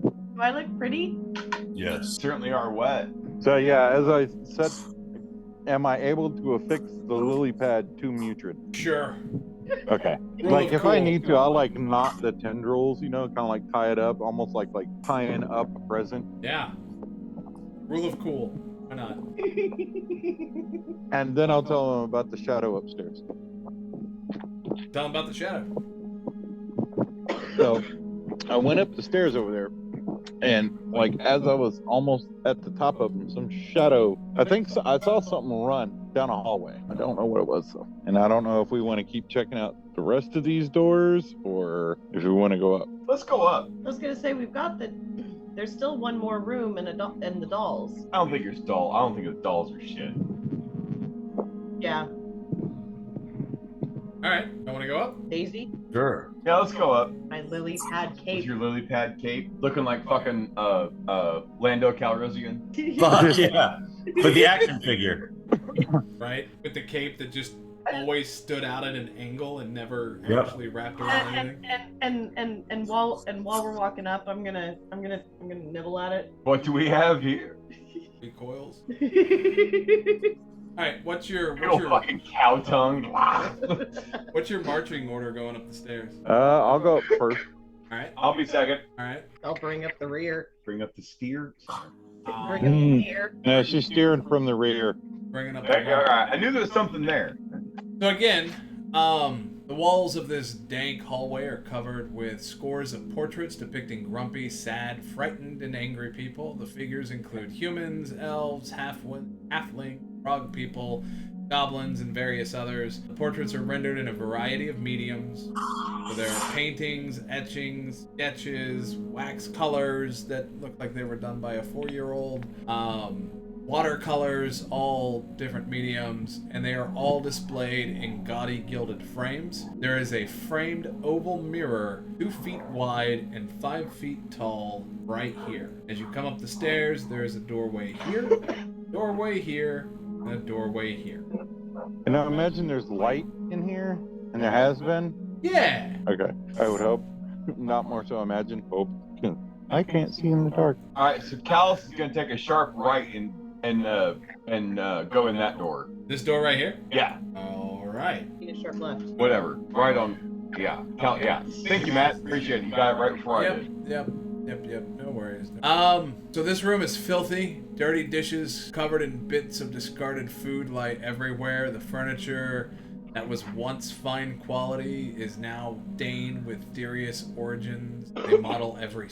Do I look pretty? Yes. Certainly are wet. So yeah, as I said, am I able to affix the lily pad to Mutrid? Sure. Okay. Rule Like of if I cool. need to, I'll like knot the tendrils, kind of like tie it up, almost like tying up a present. Yeah. Rule of cool. Why not? And then I'll tell them about the shadow upstairs. Tell them about the shadow. So I went up the stairs over there, and like as I was almost at the top of them, some shadow. I think I saw something run down a hallway. I don't know what it was though, and I don't know if we want to keep checking out the rest of these doors or if we want to go up. Let's go up. I was gonna say there's still one more room and the dolls. I don't think it's doll. I don't think the dolls are shit. Yeah, All right. I want to go up. Daisy, Sure. Yeah, let's go up. my lily pad With cape. your lily pad cape, looking like fucking Lando Calrissian. Fuck yeah. With the action figure. Right? With the cape that just always stood out at an angle and never Yep. actually wrapped around anything. And while we're walking up, I'm gonna nibble at it. What do we have here? Big coils. All right. What's your Little fucking cow tongue. what's your marching order going up the stairs? I'll go up first. All right. I'll be second. All right. I'll bring up the rear. Bring up the steer. Bring up the rear. Yeah, she's steering from the rear. Bringing up. Okay, all right. I knew there was something there. So again, the walls of this dank hallway are covered with scores of portraits depicting grumpy, sad, frightened, and angry people. The figures include humans, elves, halfling, frog people, goblins, and various others. The portraits are rendered in a variety of mediums. So there are paintings, etchings, sketches, wax colors that look like they were done by a 4-year-old. watercolors, all different mediums, and they are all displayed in gaudy gilded frames. There is a framed oval mirror 2 feet wide and 5 feet tall right here. As you come up the stairs, there is a doorway here, and a doorway here. And I imagine there's light in here, and there has been. Yeah. Okay, I would hope. Not more so imagine, hope. I can't see in the dark. All right, so Callus is gonna take a sharp right and go in that door. This door right here? Yeah, All right. A sharp left. whatever. Right on. Yeah, yeah. Thank you, Matt. Appreciate it. You got it right before I did. Yep. No worries. So this room is filthy. Dirty dishes covered in bits of discarded food lie everywhere. The furniture that was once fine quality is now stained with dubious origins. They model every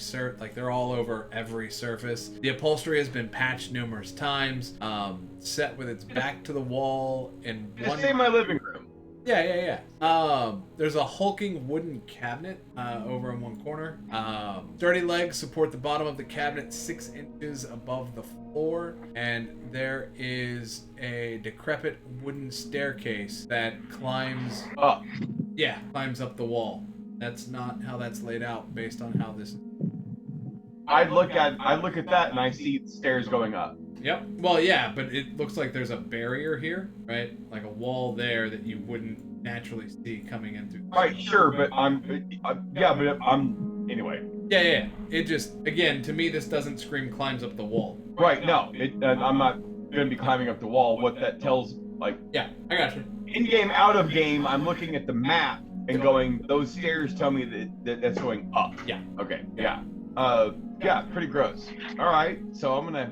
they're all over every surface. The upholstery has been patched numerous times. Set with its back to the wall in Just say my living room. Yeah. There's a hulking wooden cabinet over in one corner. Sturdy legs support the bottom of the cabinet 6 inches above the floor, and there is a decrepit wooden staircase that climbs Up. Yeah, climbs up the wall. That's not how that's laid out based on how this. I look at that and I see the stairs going up. Yep. Well, yeah, but it looks like there's a barrier here, right? Like a wall there that you wouldn't naturally see coming in through. Right, sure, but I'm anyway. Yeah. It just, again, to me, this doesn't scream climbs up the wall. Right, no, I'm not gonna be climbing up the wall. What that tells, like, Yeah, I got you. in game, out of game, I'm looking at the map and going, those stairs tell me that's going up. Yeah. Okay. Yeah. Yeah, pretty gross. All right, so I'm gonna.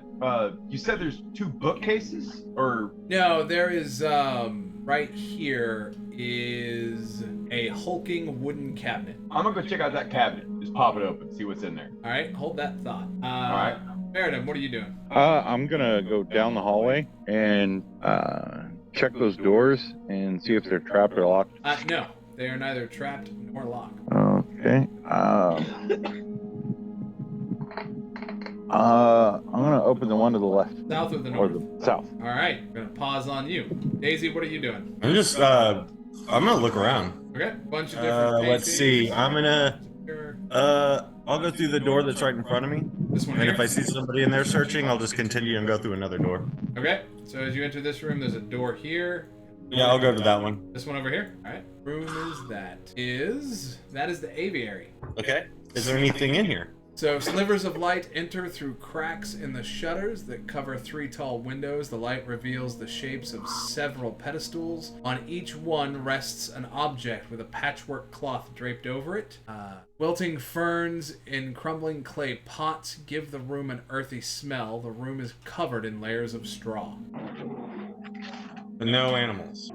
You said there's 2 bookcases, or No, there is, right here is a hulking wooden cabinet. I'm gonna go check out that cabinet. Just pop it open, see what's in there. All right, hold that thought. All right. Meredith, what are you doing? I'm gonna go down the hallway and check those doors and see if they're trapped or locked. No, they are neither trapped nor locked. Okay. I'm gonna open the one to the left. South or the Or north? the south. All right, I'm gonna pause on you. Daisy, what are you doing? I'm just I'm gonna look around. Okay, bunch of different Let's see. paintings. I'm gonna I'll go through the door that's right in front of me. This one And here? if I see somebody in there searching, I'll just continue and go through another door. Okay, so as you enter this room, there's a door here. Yeah, I'll go to that one. This one over here. All right. Room is that is the aviary. Okay. Is there anything in here? So slivers of light enter through cracks in the shutters that cover 3 tall windows. The light reveals the shapes of several pedestals. On each one rests an object with a patchwork cloth draped over it. Wilting ferns in crumbling clay pots give the room an earthy smell. The room is covered in layers of straw. But no animals.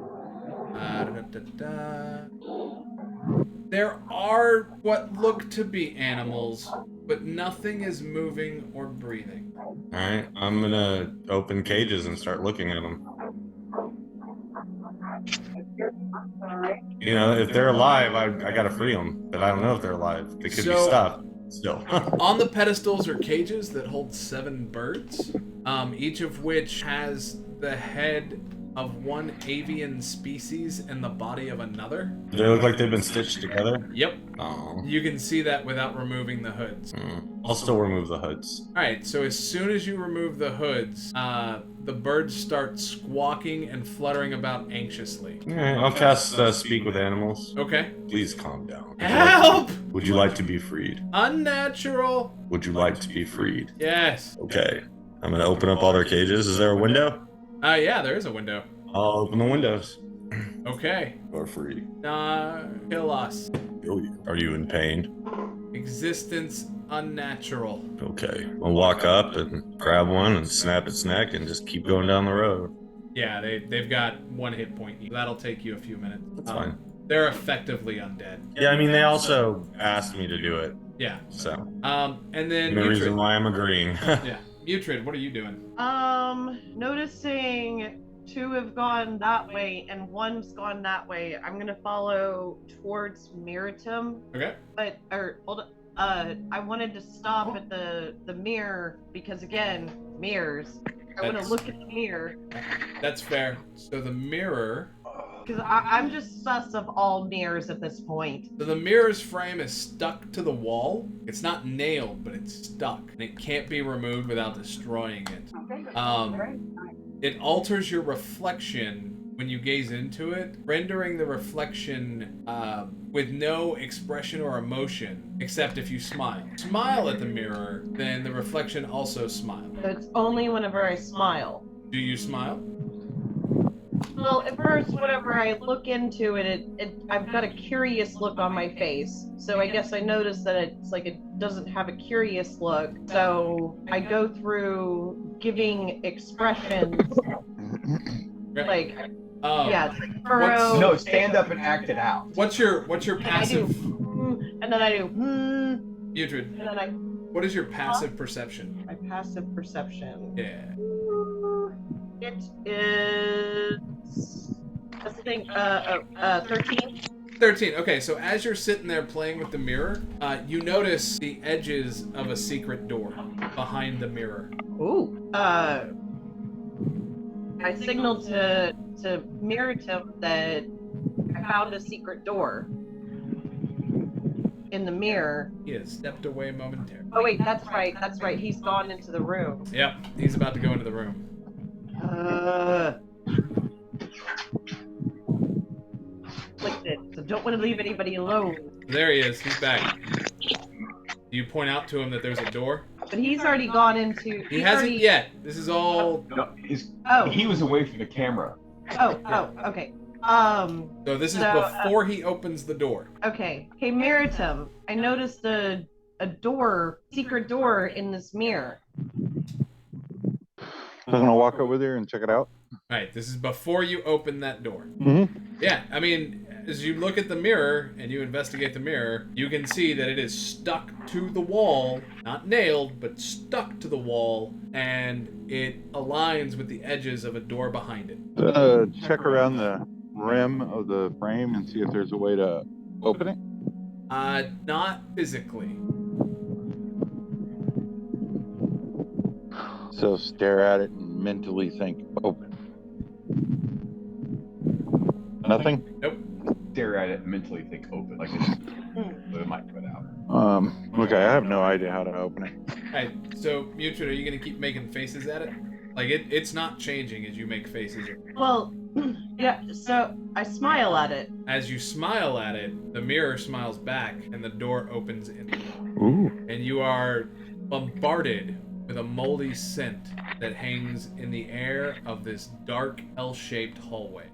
There are what look to be animals, but nothing is moving or breathing. All right. I'm gonna open cages and start looking at them. You know, if they're alive, I gotta free them. But I don't know if they're alive. They could be stuffed still. On the pedestals are cages that hold 7 birds, each of which has the head of one avian species and the body of another. Do they look like they've been stitched together? Yep. Oh. You can see that without removing the hoods. I'll still remove the hoods. Alright, so as soon as you remove the hoods, the birds start squawking and fluttering about anxiously. Alright, I'll cast Speak with Animals. Okay. Please calm down. Help! Would you like to be freed? Unnatural. Would you like to be freed? Yes. Okay. I'm gonna open up all their cages. Is there a window? Yeah, there is a window. I'll open the windows. Okay. You're free. Kill us. Are you in pain? Existence unnatural. Okay. I'll walk up and grab one and snap its neck and just keep going down the road. Yeah, they've got 1 hit point each. That'll take you a few minutes. That's fine. They're effectively undead. Yeah, I mean, they also asked me to do it. Yeah. So. And then The reason Mutrid. why I'm agreeing. Yeah. Mutrid, what are you doing? Noticing 2 have gone that way and 1's gone that way. I'm gonna follow towards Miritum. Okay. Hold on. I wanted to stop at the mirror because again, mirrors. I want to look at the mirror. That's fair. So the mirror. Because I'm just sus of all mirrors at this point. So the mirror's frame is stuck to the wall. It's not nailed, but it's stuck. And it can't be removed without destroying it. It alters your reflection when you gaze into it, rendering the reflection with no expression or emotion, except if you smile. Smile at the mirror, then the reflection also smiles. So it's only whenever I smile. Do you smile? Well, at first, whenever I look into it, I've got a curious look on my face. So I guess I notice that it's like it doesn't have a curious look. So I go through giving expressions, like yeah, it's like furrow. No, stand up and act it out. What's your passive? And then I do, Mutrid, and then I. what is your passive perception? My passive perception. Yeah. It is. That's the thing. 13. 13. Okay, so as you're sitting there playing with the mirror, you notice the edges of a secret door behind the mirror. Ooh. I signaled to Miritim that I found a secret door in the mirror. He has stepped away momentarily. Oh wait, that's right. That's right. He's gone into the room. Yep, he's about to go into the room. Like this. So don't want to leave anybody alone. There he is. He's back. Do you point out to him that there's a door? But he's already gone into. He hasn't yet. This is all. No, Oh. he was away from the camera. Oh. Okay. So this is So, before he opens the door. Okay. Hey, Miritim. I noticed a door, secret door in this mirror. I'm gonna walk over there and check it out. Right. This is before you open that door. Mm-hmm. Yeah. I mean, as you look at the mirror and you investigate the mirror, you can see that it is stuck to the wall, not nailed, but stuck to the wall, and it aligns with the edges of a door behind it. Check around the rim of the frame and see if there's a way to open it. Not physically. So stare at it and mentally think open. Nothing? Nope. Stare at it and mentally think open, like it might put out. Okay, I have no idea how to open it. Alright, so Mutrid, are you gonna keep making faces at it? Like it's not changing as you make faces. Well, yeah. So I smile at it. As you smile at it, the mirror smiles back and the door opens in. Ooh. And you are bombarded with a moldy scent that hangs in the air of this dark L-shaped hallway.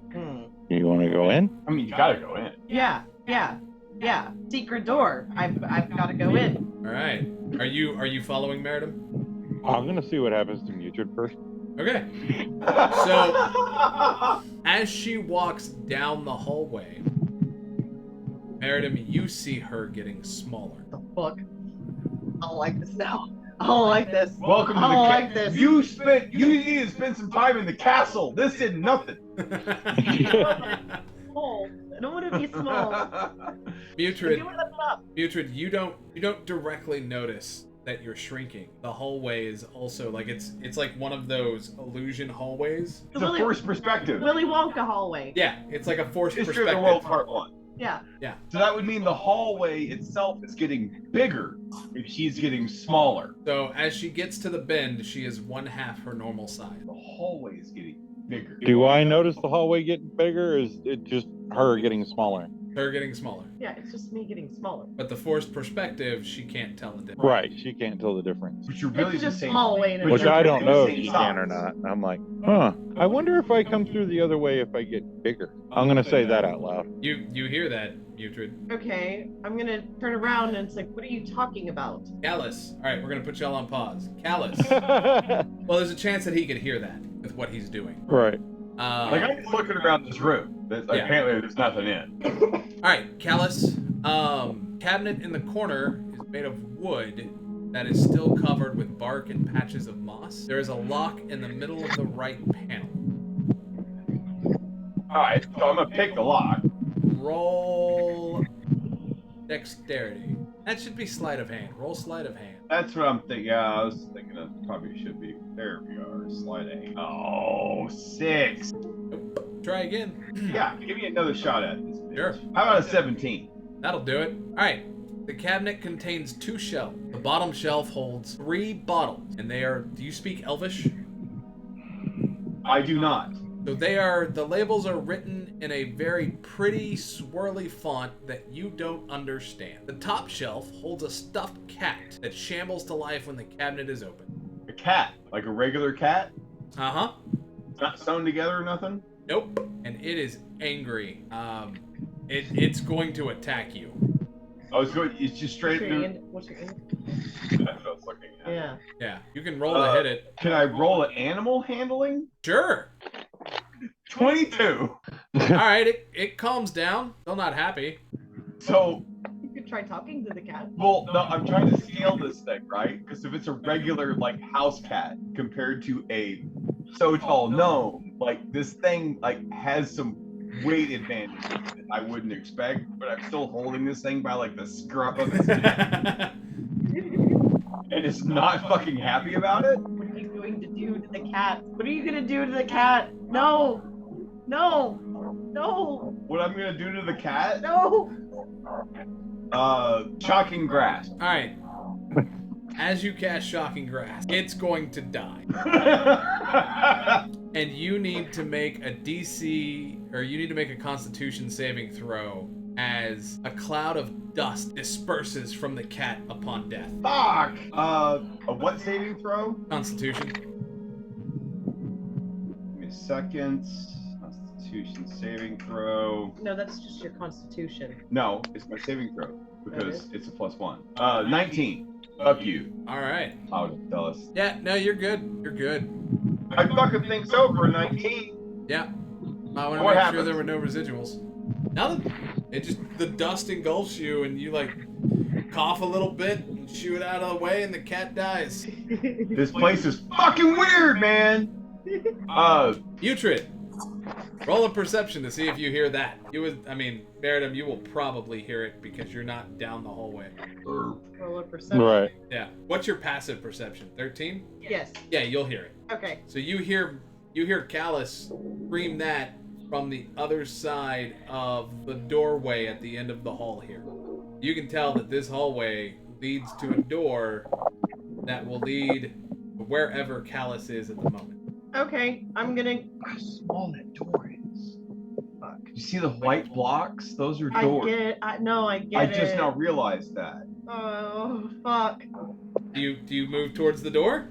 You want to go in? I mean, you gotta go in. Yeah. Secret door. I've got to go in. All right. Are you following Meridim? I'm gonna see what happens to Mutrid first. Okay. So as she walks down the hallway, Meridim, you see her getting smaller. The fuck. I don't like this now. I don't like this. Welcome to the I don't like this. You need to spend some time in the castle. This did nothing. Small. I don't want to be small. Mutrid, you don't directly notice that you're shrinking. The hallway is also like it's like one of those illusion hallways. It's a forced perspective. Willy Wonka hallway. Yeah, it's like a forced History perspective. of the World Part 1. Yeah. So that would mean the hallway itself is getting bigger if she's getting smaller. So as she gets to the bend, she is 1/2 her normal size. The hallway is getting bigger. Do I notice the hallway getting bigger, or is it just her getting smaller? Her getting smaller. Yeah, it's just me getting smaller. But the forced perspective, she can't tell the difference. Right, she can't tell the difference. But you're really It's just the same. hallway. But Which you're I don't really know the if same she can or size. not. I'm like, I wonder if I come through the other way if I get bigger. I'm gonna say that out loud. You hear that, Mutrid. Okay, I'm gonna turn around and it's like, what are you talking about? Callus. Alright, we're gonna put y'all on pause. Callus. Well, there's a chance that he could hear that with what he's doing. Right. Like I'm just looking around this room. Apparently there's nothing in. Alright, Callus. Cabinet in the corner is made of wood that is still covered with bark and patches of moss. There is a lock in the middle of the right panel. Alright, so I'm gonna pick the lock. Roll dexterity. That should be sleight of hand. Roll sleight of hand. That's what I'm thinking. Yeah, I was thinking that probably should be. There we are. Sliding. Oh, 6. Try again. Yeah, give me another shot at this. Bitch. Sure. How about a 17? That'll do it. All right. The cabinet contains 2 shelves. The bottom shelf holds 3 bottles, and they are. Do you speak Elvish? I do not. So they are. The labels are written in a very pretty, swirly font that you don't understand. The top shelf holds a stuffed cat that shambles to life when the cabinet is open. A cat, like a regular cat, Uh huh. not sewn together or nothing. Nope. And it is angry. It's going to attack you. Oh, it's good. It's just straight What's your through. hand- what's your hand? That's what I was looking at. Yeah. Yeah. You can roll to hit it. Can I roll an animal handling? Sure. 22. All right. It calms down. Still not happy. So, You could try talking to the cat. well, no, I'm trying to scale this thing, right? Because if it's a regular, like, house cat compared to a so tall gnome, like, this thing, like, has some weight advantage that I wouldn't expect, but I'm still holding this thing by, like, the scruff of its neck, and it's not fucking happy about it. What are you going to do to the cat? What are you going to do to the cat? No! No! No! What I'm gonna do to the cat? No! Shocking grasp. All right. As you cast Shocking Grasp, it's going to die. And you need to make a DC, or you need to make a Constitution saving throw as a cloud of dust disperses from the cat upon death. Fuck! A what saving throw? Constitution. Give me a second. Constitution saving throw. No, that's just your constitution. No, it's my saving throw because is? it's a +1. 19. Fuck you. All right. How to tell us? Yeah, no, you're good. You're good. I fucking think so for a 19. Yeah. I want to What make sure happens? there were no residuals. Now that the dust engulfs you and you like cough a little bit and shoo it out of the way and the cat dies. This place is fucking weird, man. Putrid. Roll a perception to see if you hear that. Meridum, you will probably hear it because you're not down the hallway. Roll a perception. Right. Yeah. What's your passive perception? 13? Yes. Yeah, you'll hear it. Okay. So you hear Callus scream that from the other side of the doorway at the end of the hall here. You can tell that this hallway leads to a door that will lead to wherever Callus is at the moment. Okay, I'm gonna. How small that door is. Fuck. You see the white blocks? Those are I doors. get it. I get I it. just now realized that. Oh fuck. Do you move towards the door?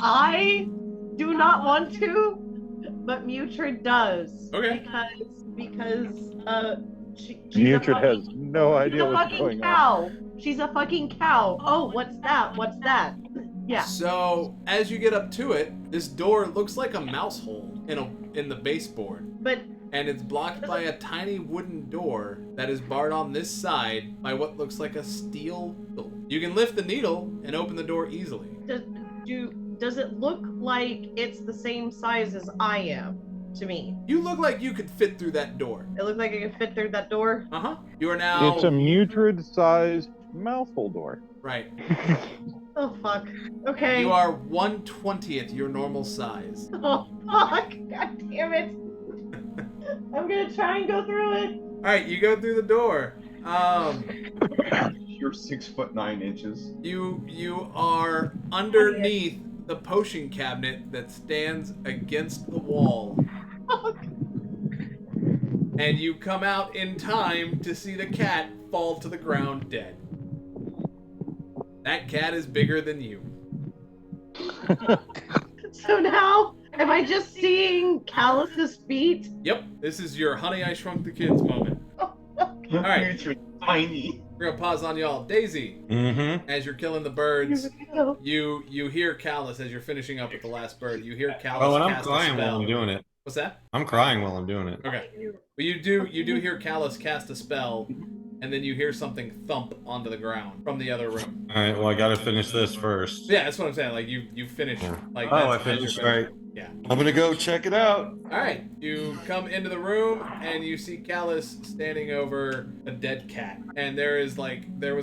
I do not want to, but Mutrid does. Okay. Because she's Mutrid has no she's idea a what's fucking going on. cow. She's a fucking cow. Oh, what's that? What's that? Yeah. So as you get up to it, this door looks like a mouse hole in the baseboard. But And it's blocked by a tiny wooden door that is barred on this side by what looks like a steel needle. You can lift the needle and open the door easily. does it look like it's the same size as I am to me? You look like you could fit through that door. It looks like I can fit through that door. Uh-huh. You are now... It's a Mutrid-sized mouthful door. Right. Oh fuck. Okay. You are 1/20th your normal size. Oh fuck. God damn it. I'm gonna try and go through it. Alright, you go through the door. You're 6'9". You are underneath the potion cabinet that stands against the wall. And you come out in time to see the cat fall to the ground dead. That cat is bigger than you. So now, am I just seeing Callus's feet? Yep, this is your Honey, I Shrunk the Kids moment. Alright. You're tiny. We're gonna pause on y'all. Daisy, Mm-hmm. as you're killing the birds, you hear Callus as you're finishing up with the last bird. You hear Callus Oh, and I'm cast a crying while spell. I'm doing it. What's that? I'm crying while I'm doing it. Okay. But you do hear Callus cast a spell, and then you hear something thump onto the ground from the other room. All right. Well, I gotta finish this first. Yeah, that's what I'm saying. Like you finish. Like Oh, that's I as finished. you're Right. finishing. Yeah. I'm gonna go check it out. All right, you come into the room and you see Callus standing over a dead cat, and there was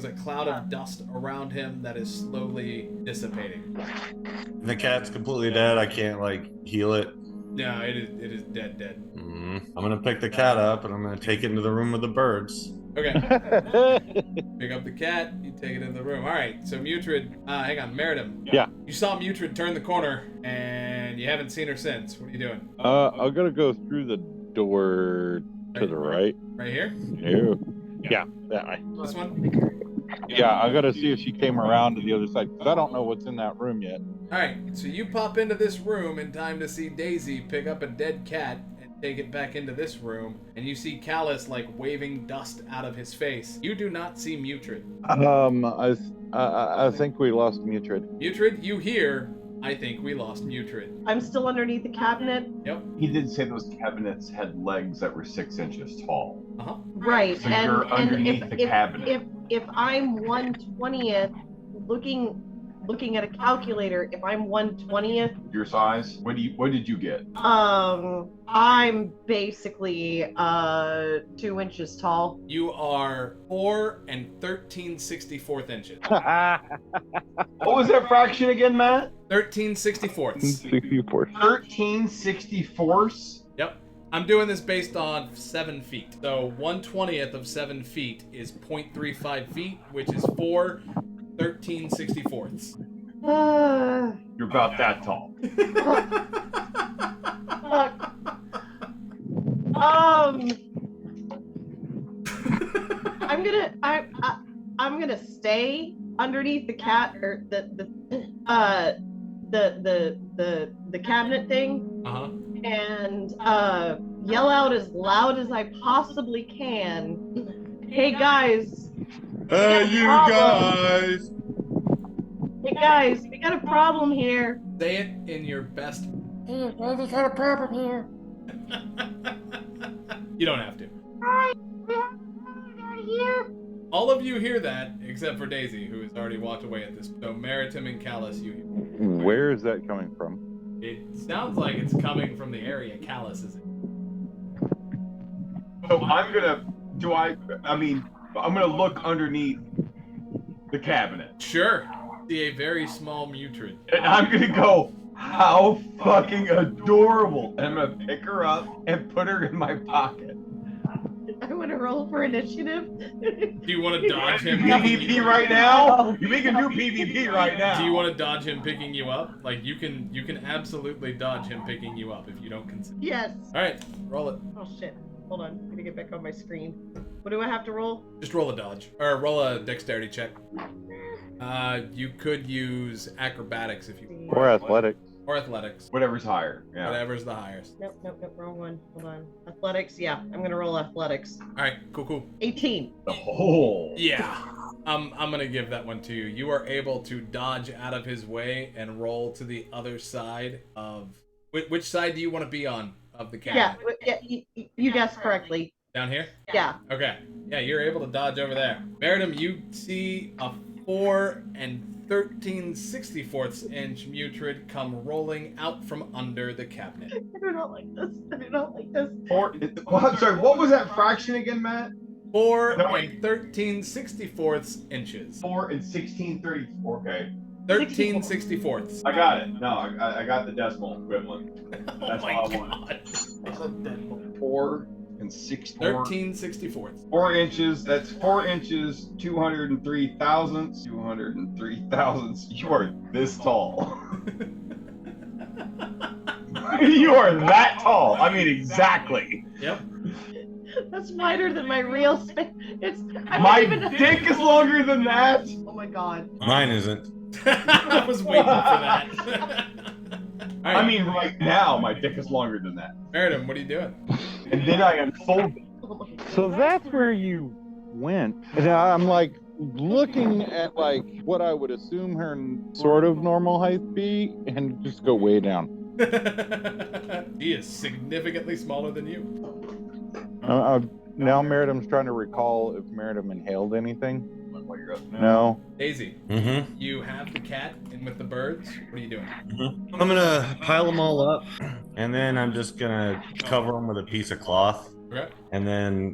a cloud of dust around him that is slowly dissipating. The cat's completely dead. I can't like heal it. No, it is dead. I'm gonna pick the cat up and I'm gonna take it into the room with the birds. Okay. Pick up the cat, you take it into the room. All right, so Mutrid, hang on, Meridim. Yeah. You saw Mutrid turn the corner, and you haven't seen her since. What are you doing? I'm gonna go through the door to the right. Right here? No. Yeah, that way. This one? Yeah, I gotta see if she came around to the other side, because I don't know what's in that room yet. All right, so you pop into this room in time to see Daisy pick up a dead cat and take it back into this room, and you see Callus like waving dust out of his face. You do not see Mutrid. I think we lost Mutrid. Mutrid, you hear, I think we lost Mutrid. I'm still underneath the cabinet. Yep. He did say those cabinets had legs that were 6 inches tall. Uh-huh. Right. So you're underneath if, the cabinet. If I'm 1/20th, looking at a calculator, if I'm 1/20th, Your size? What did you get? I'm basically 2 inches tall. You are 4 13/64 inches. What was that fraction again, Matt? 13/64. 64. 13/64. Yep. I'm doing this based on 7 feet. So 1/20th of 7 feet is 0.35 feet, which is 4 13/64. You're about that tall. I'm gonna stay underneath the cat or the cabinet thing Uh-huh. and yell out as loud as I possibly can. Hey guys! Hey, you guys! Hey guys, we got a problem here. Say it in your best. Hey, we got a problem here. You don't have to. Alright, we have a problem out here. All of you hear that, except for Daisy, who has already walked away at this. So Meritim and Callus, you hear. Where is that coming from? It sounds like it's coming from the area Callus is in. So I'm gonna look underneath the cabinet. Sure. See a very small Mutrid. And I'm gonna go, how fucking adorable. And I'm gonna pick her up and put her in my pocket. I want to roll for initiative. Do you want to dodge him? PvP right now? You can do PvP right now. Do you want to dodge him picking you up? Like you can absolutely dodge him picking you up if you don't consider. Yes. All right, roll it. Oh shit. Hold on. I'm gonna get back on my screen. What do I have to roll? Just roll a dodge or roll a dexterity check. You could use acrobatics if you Or athletics. or athletics. Whatever's higher. Yeah. Whatever's the highest. Nope, wrong one. Hold on. Athletics, yeah. I'm gonna roll athletics. All right, cool. 18. Oh. Yeah. I'm gonna give that one to you. You are able to dodge out of his way and roll to the other side of. Which side do you want to be on of the cabinet? Yeah, you guessed correctly. Down here? Yeah. Okay. Yeah, you're able to dodge over there. Meridim, you see a 4 13/64 inch Mutrid come rolling out from under the cabinet. I do not like this. I'm sorry, what was that fraction again, Matt? 4 No, wait. 13/64 inches. 4 and 16/34. Okay. 13/64. I got it. No, I got the decimal equivalent. Oh That's my all I want. god. 4 and 64. 13/64. 4 inches. That's 4 inches. 203 thousandths. 203 thousandths. You are this tall. You are that tall. I mean, exactly. Yep. That's wider than my real space. My dick is longer than that. Oh my god. Mine isn't. I was waiting for that. All right. I mean, right now, my dick is longer than that. Meridim, what are you doing? And then I unfold it. Oh my god. So that's where you went. And I'm like looking at like what I would assume her sort of normal height be, and just go way down. He is significantly smaller than you. Now Meridum's trying to recall if Meridum inhaled anything. while you're up. No. Daisy, Mm-hmm. you have the cat in with the birds. What are you doing? I'm gonna pile them all up, and then I'm just gonna cover them with a piece of cloth, Okay. and then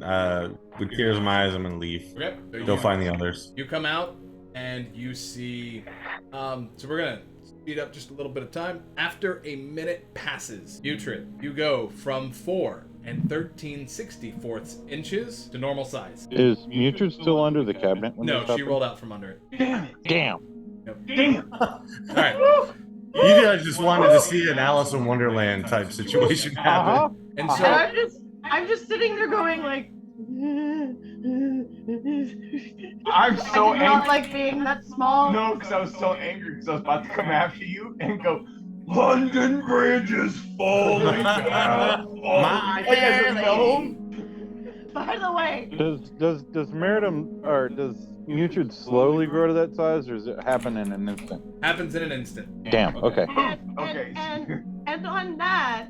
with tears in my eyes, I'm gonna leave. Okay. So Go find the others. You come out and you see. So we're gonna speed up just a little bit of time. After a minute passes, Butrid, you go from 4 and 13/64 inches to normal size. Is Mutrid still under the cabinet? When No, this happened? she rolled out from under it. Damn it! Damn. Damn! All right. You guys just wanted to see an Alice in Wonderland type situation happen. And And so I'm just sitting there going like. I'm so I do not angry. like being that small. No, because I was so angry because I was about to come after you and go, London Bridge is falling down. My Like as a darling. gnome. By the way, Does Meritum or does Mutrid slowly grow to that size, or does it happen in an instant? happens in an instant. Damn. Okay. Okay. and on that,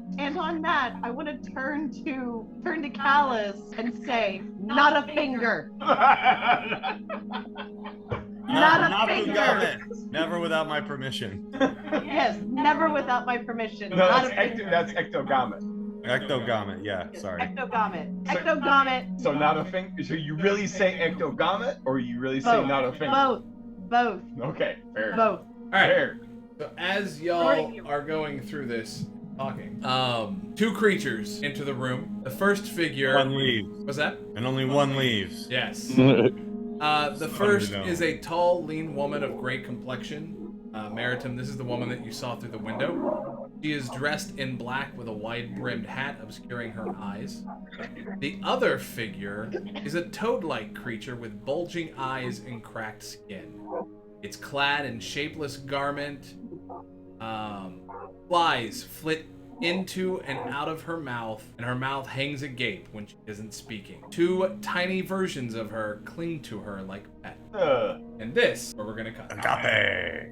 I want to turn to Callus and say, not a finger, not a finger. Never without my permission. Yes, never without my permission. No, not that's a finger. that's ectogamut. Ectogamut, yeah, sorry. Ectogamut. Ectogamut. So not a finger. So you really say ectogamut, or you really say Both. not a finger? Both. Okay, fair. Both. All right. Fair. So as y'all are going through this, talking, 2 creatures enter the room. The first figure. One leaves, What's that? and only one leaves. Yes. Mm-hmm. The first is a tall, lean woman of great complexion. Meritum, this is the woman that you saw through the window. She is dressed in black with a wide-brimmed hat obscuring her eyes. The other figure is a toad-like creature with bulging eyes and cracked skin. It's clad in shapeless garment. Flies flit into and out of her mouth, and her mouth hangs agape when she isn't speaking. 2 tiny versions of her cling to her like pets. And this, where we're gonna cut. Agape.